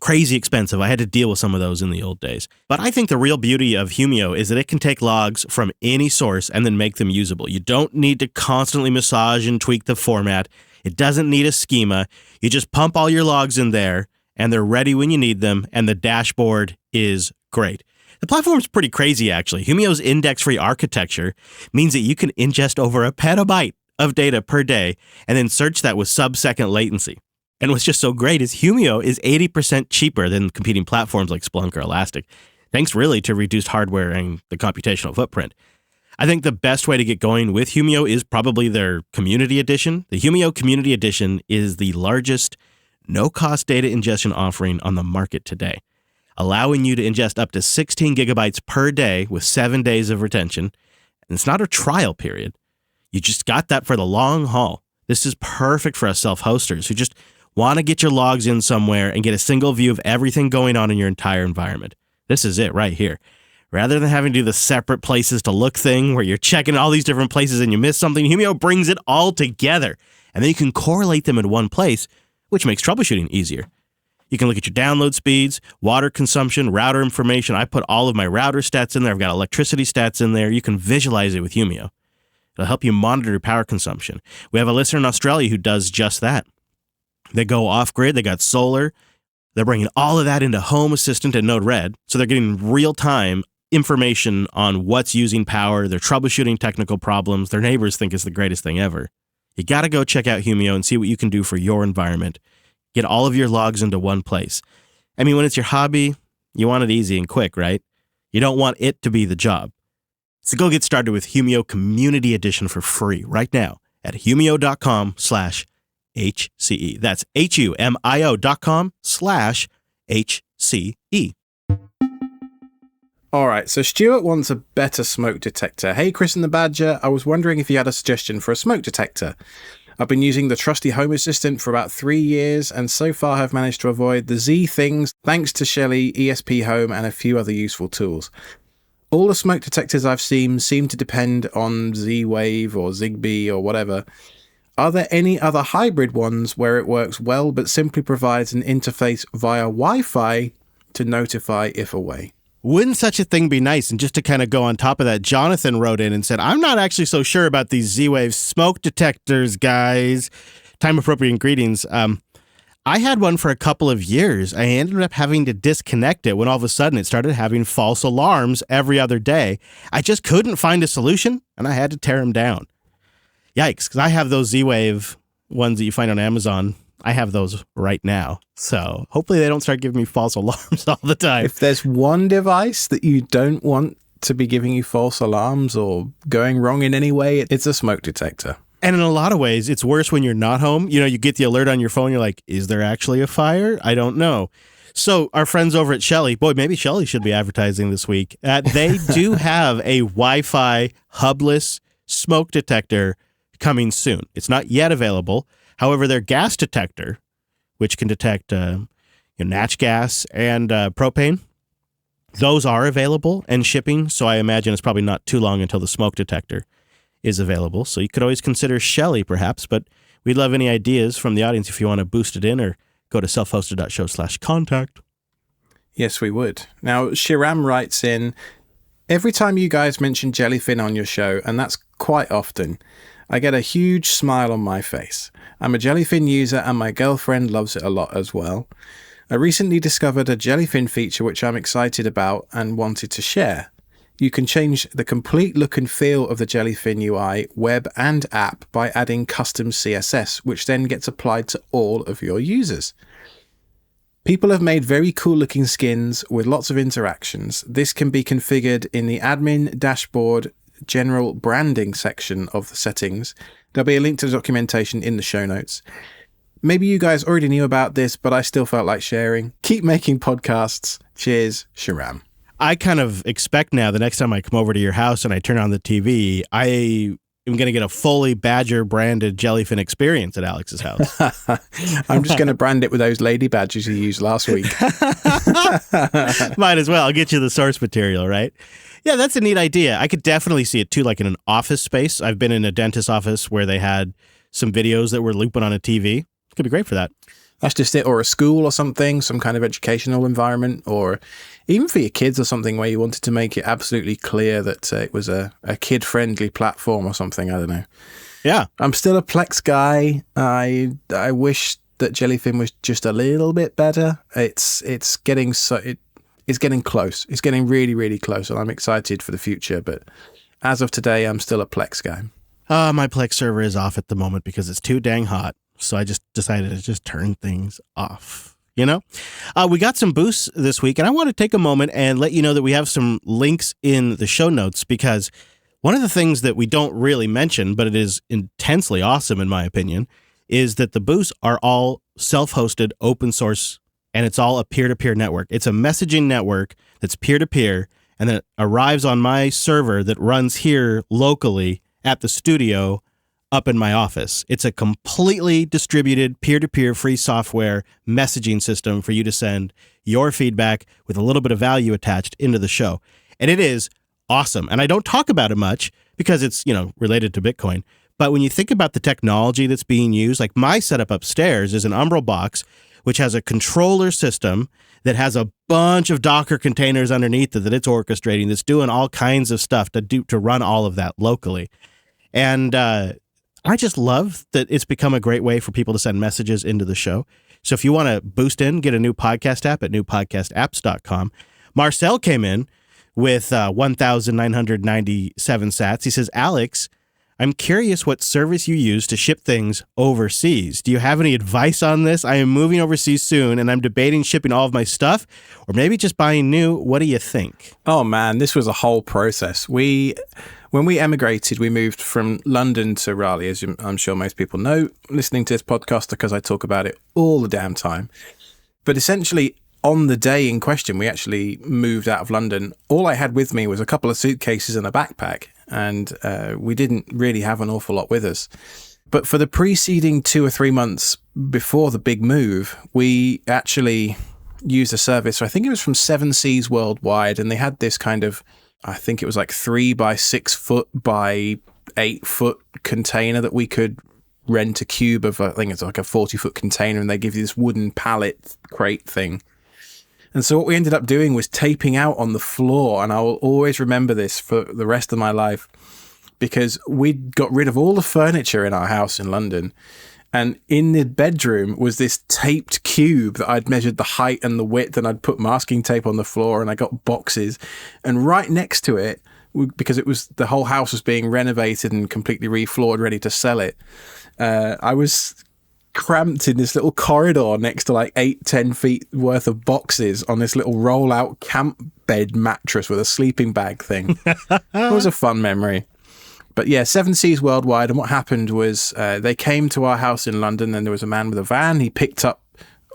crazy expensive. I had to deal with some of those in the old days. But I think the real beauty of Humio is that it can take logs from any source and then make them usable. You don't need to constantly massage and tweak the format. It doesn't need a schema. You just pump all your logs in there and they're ready when you need them, and the dashboard is great. The platform's pretty crazy, actually. Humio's index-free architecture means that you can ingest over a petabyte of data per day and then search that with sub-second latency. And what's just so great is Humio is 80% cheaper than competing platforms like Splunk or Elastic, thanks really to reduced hardware and the computational footprint. I think the best way to get going with Humio is probably their Community Edition. The Humio Community Edition is the largest no-cost data ingestion offering on the market today, allowing you to ingest up to 16 gigabytes per day with 7 days of retention. And it's not a trial period. You just got that for the long haul. This is perfect for us self-hosters who just want to get your logs in somewhere and get a single view of everything going on in your entire environment. This is it right here. Rather than having to do the separate places to look thing where you're checking all these different places and you miss something, Humio brings it all together. And then you can correlate them in one place, which makes troubleshooting easier. You can look at your download speeds, water consumption, router information. I put all of my router stats in there. I've got electricity stats in there. You can visualize it with Humio. It'll help you monitor your power consumption. We have a listener in Australia who does just that. They go off-grid. They got solar. They're bringing all of that into Home Assistant and Node-RED, so they're getting real-time information on what's using power. They're troubleshooting technical problems. Their neighbors think it's the greatest thing ever. You got to go check out Humio and see what you can do for your environment. Get all of your logs into one place. I mean, when it's your hobby, you want it easy and quick, right? You don't want it to be the job. So go get started with Humio Community Edition for free right now at humio.com/HCE. That's humio.com/HCE. All right, so Stuart wants a better smoke detector. Hey, Chris and the Badger, I was wondering if you had a suggestion for a smoke detector. I've been using the trusty Home Assistant for about 3 years, and so far have managed to avoid the Z things thanks to Shelly, ESP Home, and a few other useful tools. All the smoke detectors I've seen seem to depend on Z-Wave or Zigbee or whatever. Are there any other hybrid ones where it works well but simply provides an interface via Wi-Fi to notify if away? Wouldn't such a thing be nice? And just to kind of go on top of that, Jonathan wrote in and said, I'm not actually so sure about these Z-Wave smoke detectors, guys. Time-appropriate greetings. I had one for a couple of years. I ended up having to disconnect it when all of a sudden it started having false alarms every other day. I just couldn't find a solution, and I had to tear them down. Yikes, because I have those Z-Wave ones that you find on Amazon. I have those right now. So hopefully they don't start giving me false alarms all the time. If there's one device that you don't want to be giving you false alarms or going wrong in any way, it's a smoke detector. And in a lot of ways, it's worse when you're not home. You know, you get the alert on your phone. You're like, is there actually a fire? I don't know. So our friends over at Shelly, boy, maybe Shelly should be advertising this week. They do have a Wi-Fi hubless smoke detector coming soon. It's not yet available. However, their gas detector, which can detect natch gas and propane, those are available and shipping. So I imagine it's probably not too long until the smoke detector is available. So you could always consider Shelly, perhaps. But we'd love any ideas from the audience if you want to boost it in, or go to selfhosted.show/contact. Yes, we would. Now, Shiram writes in, every time you guys mention Jellyfin on your show, and that's quite often, I get a huge smile on my face. I'm a Jellyfin user and my girlfriend loves it a lot as well. I recently discovered a Jellyfin feature which I'm excited about and wanted to share. You can change the complete look and feel of the Jellyfin UI, web and app by adding custom CSS, which then gets applied to all of your users. People have made very cool looking skins with lots of interactions. This can be configured in the admin dashboard general branding section of the settings. There'll be a link to the documentation in the show notes. Maybe you guys already knew about this, but I still felt like sharing. Keep making podcasts. Cheers, Shiram. I kind of expect now the next time I come over to your house and I turn on the TV, I am going to get a fully Badger branded Jellyfin experience at Alex's house. I'm just going to brand it with those lady badges you used last week. Might as well. I'll get you the source material, right? Yeah, that's a neat idea. I could definitely see it too, like in an office space. I've been in a dentist office where they had some videos that were looping on a TV. It could be great for that. That's just it. Or a school or something, some kind of educational environment, or even for your kids or something where you wanted to make it absolutely clear that it was a kid-friendly platform or something. I don't know. Yeah. I'm still a Plex guy. I wish that Jellyfin was just a little bit better. It's getting it's getting close. It's getting really, really close, and I'm excited for the future. But as of today, I'm still a Plex guy. My Plex server is off at the moment because it's too dang hot. So I just decided to just turn things off, you know? We got some boosts this week, and I want to take a moment and let you know that we have some links in the show notes, because one of the things that we don't really mention, but it is intensely awesome in my opinion, is that the boosts are all self-hosted, open source, and it's all a peer-to-peer network. It's a messaging network that's peer-to-peer, and then it arrives on my server that runs here locally at the studio up in my office. It's a completely distributed peer-to-peer free software messaging system for you to send your feedback with a little bit of value attached into the show. And it is awesome. And I don't talk about it much because it's, related to Bitcoin. But when you think about the technology that's being used, like my setup upstairs is an Umbral box, which has a controller system that has a bunch of Docker containers underneath it that it's orchestrating, that's doing all kinds of stuff to run all of that locally. And I just love that it's become a great way for people to send messages into the show. So if you want to boost in, get a new podcast app at newpodcastapps.com. Marcel came in with 1,997 sats. He says, Alex, I'm curious what service you use to ship things overseas. Do you have any advice on this? I am moving overseas soon, and I'm debating shipping all of my stuff or maybe just buying new. What do you think? Oh, man, this was a whole process. When we emigrated, we moved from London to Raleigh, as I'm sure most people know, listening to this podcast, because I talk about it all the damn time. But essentially, on the day in question, we actually moved out of London. All I had with me was a couple of suitcases and a backpack, and we didn't really have an awful lot with us. But for the preceding 2 or 3 months before the big move, we actually used a service. I think it was from 7 Seas Worldwide, and they had this kind of, I think it was like 3 by 6 foot by 8 foot container that we could rent a cube of. I think it's like a 40-foot container, and they give you this wooden pallet crate thing. And so what we ended up doing was taping out on the floor, and I will always remember this for the rest of my life, because we got rid of all the furniture in our house in London. And in the bedroom was this taped cube that I'd measured the height and the width, and I'd put masking tape on the floor, and I got boxes. And right next to it, because the whole house was being renovated and completely refloored, ready to sell it, I was cramped in this little corridor next to like 8-10 feet worth of boxes on this little roll-out camp bed mattress with a sleeping bag thing. It was a fun memory. But yeah, 7 Seas Worldwide, and what happened was they came to our house in London, and there was a man with a van. We picked up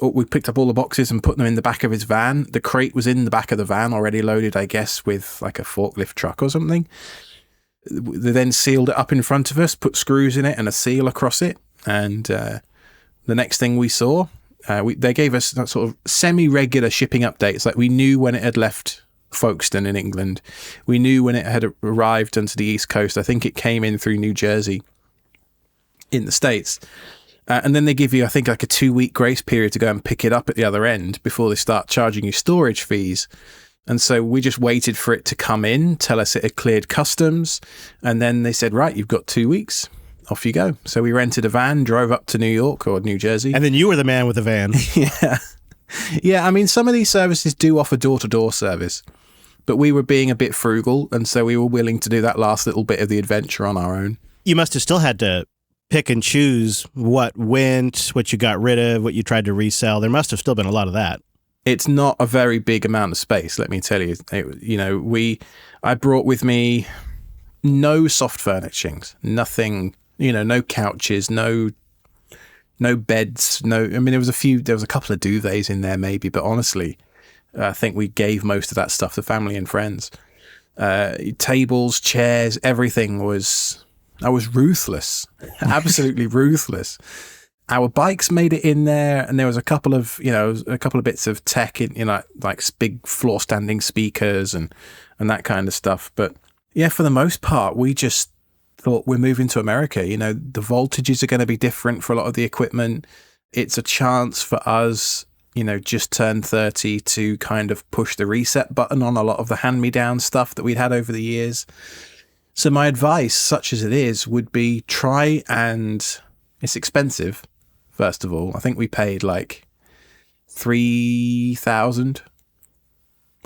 all the boxes and put them in the back of his van. The crate was in the back of the van, already loaded, I guess, with like a forklift truck or something. They then sealed it up in front of us, put screws in it and a seal across it, and the next thing we saw, they gave us that sort of semi-regular shipping updates. Like, we knew when it had left Folkestone in England. We knew when it had arrived onto the East Coast. I think it came in through New Jersey in the States. And then they give you, I think, like a 2-week grace period to go and pick it up at the other end before they start charging you storage fees. And so we just waited for it to come in, tell us it had cleared customs. And then they said, right, you've got 2 weeks. Off you go. So we rented a van, drove up to New York or New Jersey. And then you were the man with the van. Yeah. Yeah, I mean, some of these services do offer door-to-door service, but we were being a bit frugal, and so we were willing to do that last little bit of the adventure on our own. You must have still had to pick and choose what went, what you got rid of, what you tried to resell. There must have still been a lot of that. It's not a very big amount of space, let me tell you. I brought with me no soft furnishings, nothing, no couches, no beds, there was a couple of duvets in there maybe, but honestly, I think we gave most of that stuff to family and friends. Tables, chairs, everything I was ruthless, absolutely ruthless. Our bikes made it in there, and there was a couple of bits of tech in, like big floor standing speakers and that kind of stuff. But yeah, for the most part, we just thought we're moving to America. The voltages are going to be different for a lot of the equipment. It's a chance for us, just turned 30 to kind of push the reset button on a lot of the hand-me-down stuff that we'd had over the years. So my advice, such as it is, would be it's expensive, first of all. I think we paid like $3,000.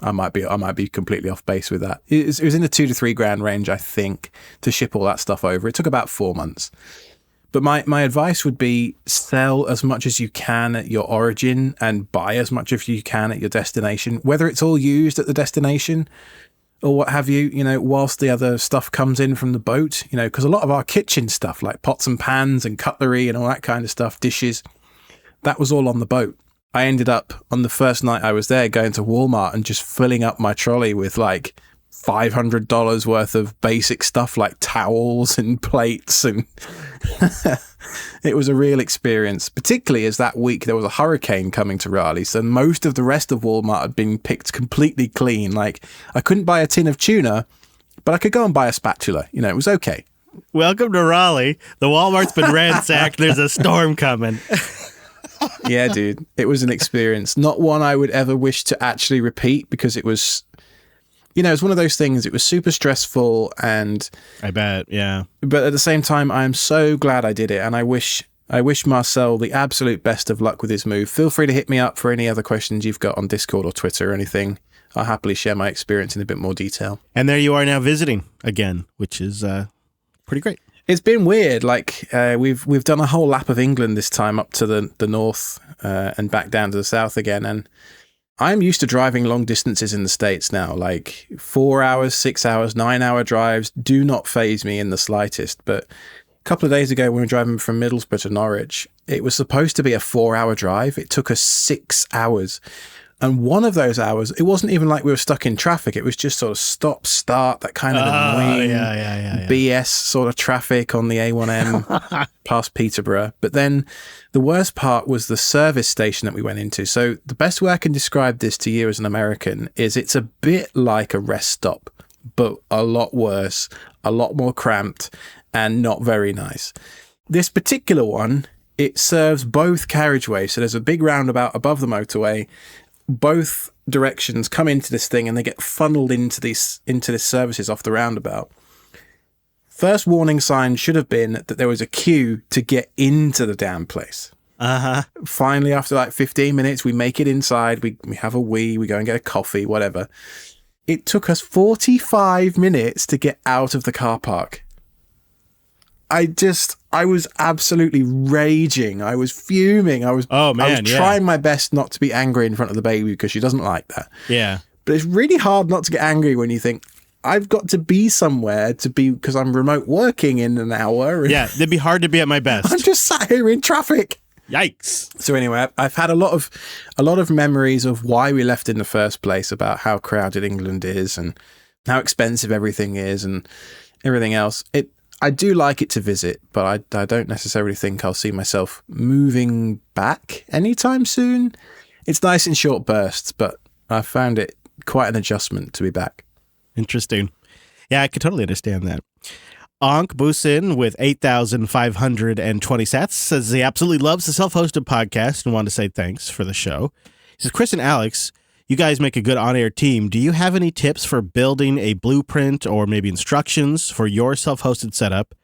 I might be completely off base with that. It was in the $2,000 to $3,000 range, I think, to ship all that stuff over. It took about 4 months. But my advice would be sell as much as you can at your origin and buy as much as you can at your destination, whether it's all used at the destination or what have you, whilst the other stuff comes in from the boat, because a lot of our kitchen stuff, like pots and pans and cutlery and all that kind of stuff, dishes, that was all on the boat. I ended up on the first night I was there going to Walmart and just filling up my trolley with like $500 worth of basic stuff like towels and plates, and it was a real experience, particularly as that week there was a hurricane coming to Raleigh, so most of the rest of Walmart had been picked completely clean. Like, I couldn't buy a tin of tuna, but I could go and buy a spatula. It was okay. Welcome to Raleigh. The Walmart's been ransacked. There's a storm coming. Yeah, dude, it was an experience, not one I would ever wish to actually repeat, because it was, it's one of those things. It was super stressful, and I bet, yeah. But at the same time, I am so glad I did it, and I wish Marcel the absolute best of luck with his move. Feel free to hit me up for any other questions you've got on Discord or Twitter or anything. I'll happily share my experience in a bit more detail. And there you are now visiting again, which is pretty great. It's been weird. Like, we've done a whole lap of England this time, up to the north and back down to the south again. And I'm used to driving long distances in the States now. Like 4 hours, 6 hours, 9-hour drives do not faze me in the slightest. But a couple of days ago, when we were driving from Middlesbrough to Norwich, it was supposed to be a 4-hour drive. It took us 6 hours. And one of those hours, it wasn't even like we were stuck in traffic. It was just sort of stop, start, that kind of annoying BS sort of traffic on the A1M past Peterborough. But then the worst part was the service station that we went into. So the best way I can describe this to you as an American is it's a bit like a rest stop, but a lot worse, a lot more cramped, and not very nice. This particular one, it serves both carriageways. So there's a big roundabout above the motorway. Both directions come into this thing, and they get funneled into this services off the roundabout. First warning sign should have been that there was a queue to get into the damn place. Finally, after like 15 minutes, we make it inside. We have a wee. We go and get a coffee, whatever. It took us 45 minutes to get out of the car park. I was absolutely raging. I was fuming. I was trying my best not to be angry in front of the baby, because she doesn't like that. Yeah. But it's really hard not to get angry when you think, I've got to be somewhere because I'm remote working in an hour. Yeah, it'd be hard to be at my best. I'm just sat here in traffic. Yikes. So anyway, I've had a lot of memories of why we left in the first place, about how crowded England is and how expensive everything is and everything else. I do like it to visit, but I don't necessarily think I'll see myself moving back anytime soon. It's nice in short bursts, but I found it quite an adjustment to be back. Interesting. Yeah, I could totally understand that. Ankh boosts in with 8,520 sats, says he absolutely loves the self-hosted podcast and wanted to say thanks for the show. He says, Chris and Alex, you guys make a good on-air team. Do you have any tips for building a blueprint or maybe instructions for your self-hosted setup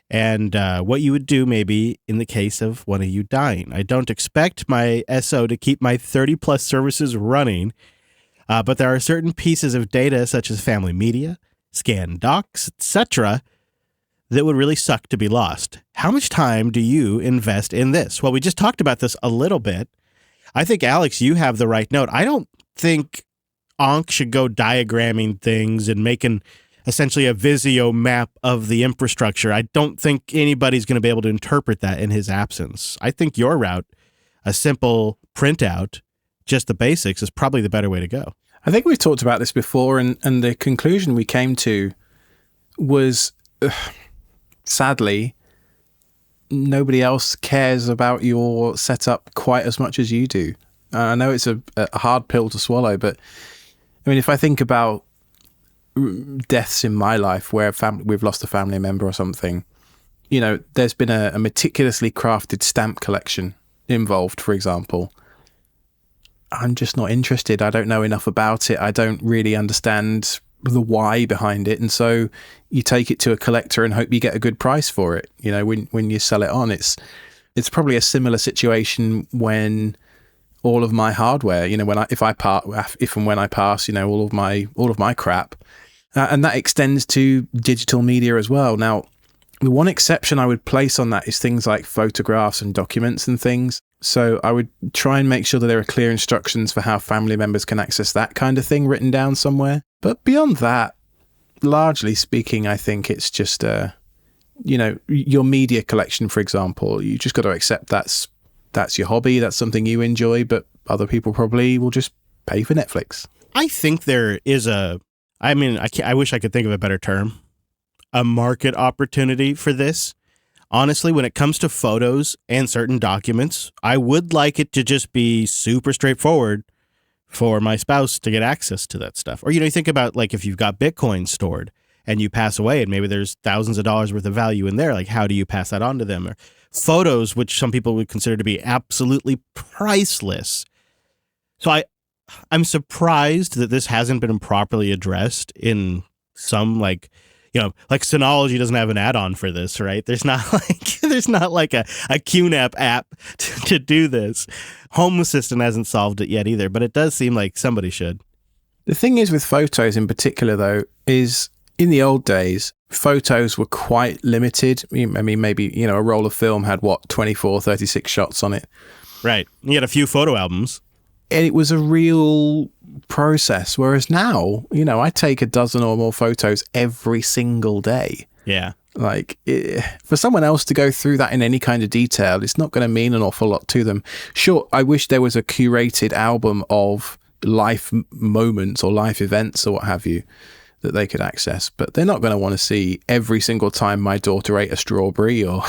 and what you would do maybe in the case of one of you dying? I don't expect my SO to keep my 30-plus services running, but there are certain pieces of data such as family media, scan docs, etc., that would really suck to be lost. How much time do you invest in this? Well, we just talked about this a little bit. I think, Alex, you have the right note. I don't think Ankh should go diagramming things and making essentially a Visio map of the infrastructure. I don't think anybody's going to be able to interpret that in his absence. I think your route, a simple printout, just the basics, is probably the better way to go. I think we've talked about this before, and the conclusion we came to was... sadly, nobody else cares about your setup quite as much as you do. I know it's a hard pill to swallow, but I mean, if I think about deaths in my life where we've lost a family member or something, you know, there's been a meticulously crafted stamp collection involved, for example. I'm just not interested. I don't know enough about it. I don't really understand the why behind it, and so you take it to a collector and hope you get a good price for it. You know, when you sell it on, it's probably a similar situation when all of my hardware, you know, if and when I pass, you know, all of my crap, and that extends to digital media as well. Now, the one exception I would place on that is things like photographs and documents and things. So I would try and make sure that there are clear instructions for how family members can access that kind of thing written down somewhere. But beyond that, largely speaking, I think it's just, you know, your media collection, for example, you just got to accept that's your hobby. That's something you enjoy, but other people probably will just pay for Netflix. I think there is I wish I could think of a better term, a market opportunity for this. Honestly, when it comes to photos and certain documents, I would like it to just be super straightforward for my spouse to get access to that stuff. Or, you know, you think about like if you've got Bitcoin stored and you pass away and maybe there's thousands of dollars worth of value in there, like how do you pass that on to them? Or photos, which some people would consider to be absolutely priceless. So I'm surprised that this hasn't been properly addressed in some, like, you know, like Synology doesn't have an add-on for this, right? There's not like a QNAP app to do this. Home Assistant hasn't solved it yet either, but it does seem like somebody should. The thing is with photos in particular, though, is in the old days, photos were quite limited. I mean, maybe, you know, a roll of film had 24, 36 shots on it. Right. You had a few photo albums. And it was a real process. Whereas now, you know, I take a dozen or more photos every single day. Yeah. Like, for someone else to go through that in any kind of detail, it's not going to mean an awful lot to them. Sure, I wish there was a curated album of life moments or life events or what have you that they could access, but they're not going to want to see every single time my daughter ate a strawberry or,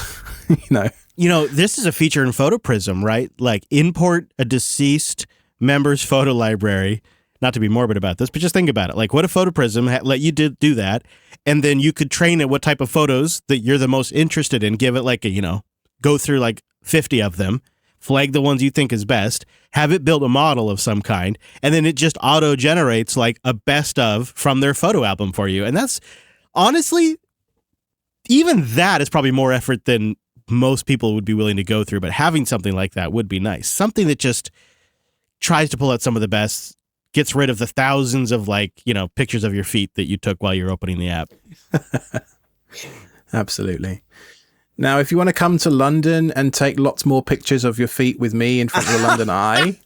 you know. You know, this is a feature in PhotoPrism, right? Like, import a deceased member's photo library. Not to be morbid about this, but just think about it. Like, what if PhotoPrism let you do that, and then you could train it what type of photos that you're the most interested in, give it like a, you know, go through like 50 of them, flag the ones you think is best, have it build a model of some kind, and then it just auto-generates like a best of from their photo album for you. And that's, honestly, even that is probably more effort than most people would be willing to go through, but having something like that would be nice. Something that just tries to pull out some of the best, gets rid of the thousands of, like, you know, pictures of your feet that you took while you're opening the app. Absolutely. Now, if you want to come to London and take lots more pictures of your feet with me in front of the London Eye,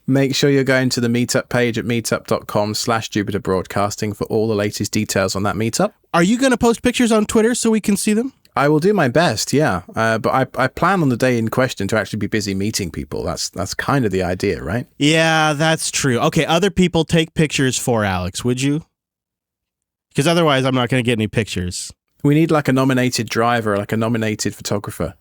make sure you're going to the meetup page at meetup.com/Jupiter Broadcasting for all the latest details on that meetup. Are you going to post pictures on Twitter so we can see them? I will do my best, yeah. But I plan on the day in question to actually be busy meeting people. That's kind of the idea, right? Yeah, that's true. Okay, other people take pictures for Alex, would you? Because otherwise I'm not going to get any pictures. We need like a nominated driver, like a nominated photographer.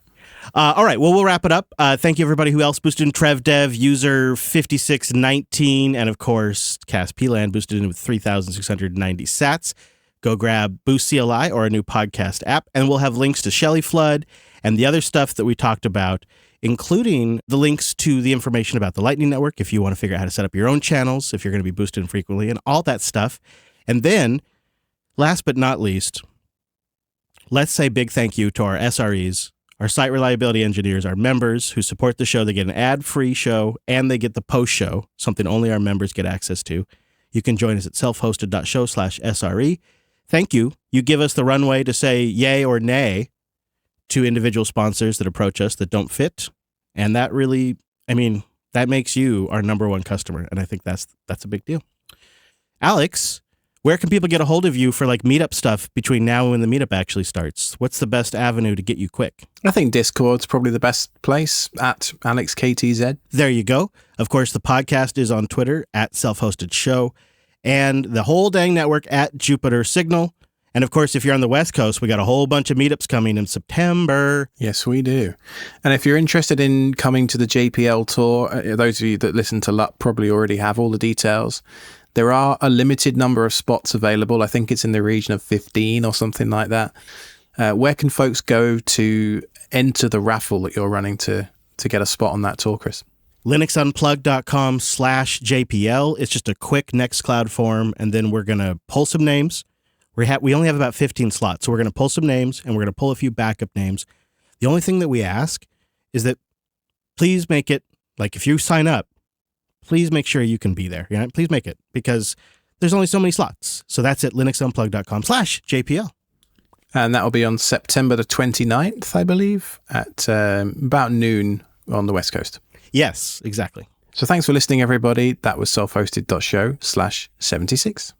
All right, well, we'll wrap it up. Thank you, everybody who else boosted in. TrevDev, user 5619, and of course, Cass Peeland boosted in with 3,690 sats. go grab Boost CLI or a new podcast app, and we'll have links to Shelly Flood and the other stuff that we talked about, including the links to the information about the Lightning Network if you want to figure out how to set up your own channels, if you're going to be boosted frequently, and all that stuff. And then, last but not least, let's say big thank you to our SREs, our site reliability engineers, our members who support the show. They get an ad-free show, and they get the post-show, something only our members get access to. You can join us at selfhosted.show/SRE. Thank you. You give us the runway to say yay or nay to individual sponsors that approach us that don't fit. And that really, that makes you our number one customer. And I think that's a big deal. Alex, where can people get a hold of you for like meetup stuff between now and when the meetup actually starts? What's the best avenue to get you quick? I think Discord's probably the best place, at AlexKTZ. There you go. Of course, the podcast is on Twitter at Self-Hosted Show, and the whole dang network at Jupiter Signal. And of course, if you're on the West Coast, we got a whole bunch of meetups coming in September. Yes, we do. And if you're interested in coming to the JPL tour, those of you that listen to LUT probably already have all the details. There are a limited number of spots available. I think it's in the region of 15 or something like that. Where can folks go to enter the raffle that you're running to get a spot on that tour, Chris? linuxunplugged.com/JPL. It's just a quick Nextcloud form, and then we're going to pull some names. We only have about 15 slots, so we're going to pull some names, and we're going to pull a few backup names. The only thing that we ask is that please make it, like if you sign up, please make sure you can be there. Please make it, because there's only so many slots. So that's at linuxunplugged.com/JPL. And that will be on September the 29th, I believe, at about noon on the West Coast. Yes, exactly. So thanks for listening, everybody. That was selfhosted.show/76.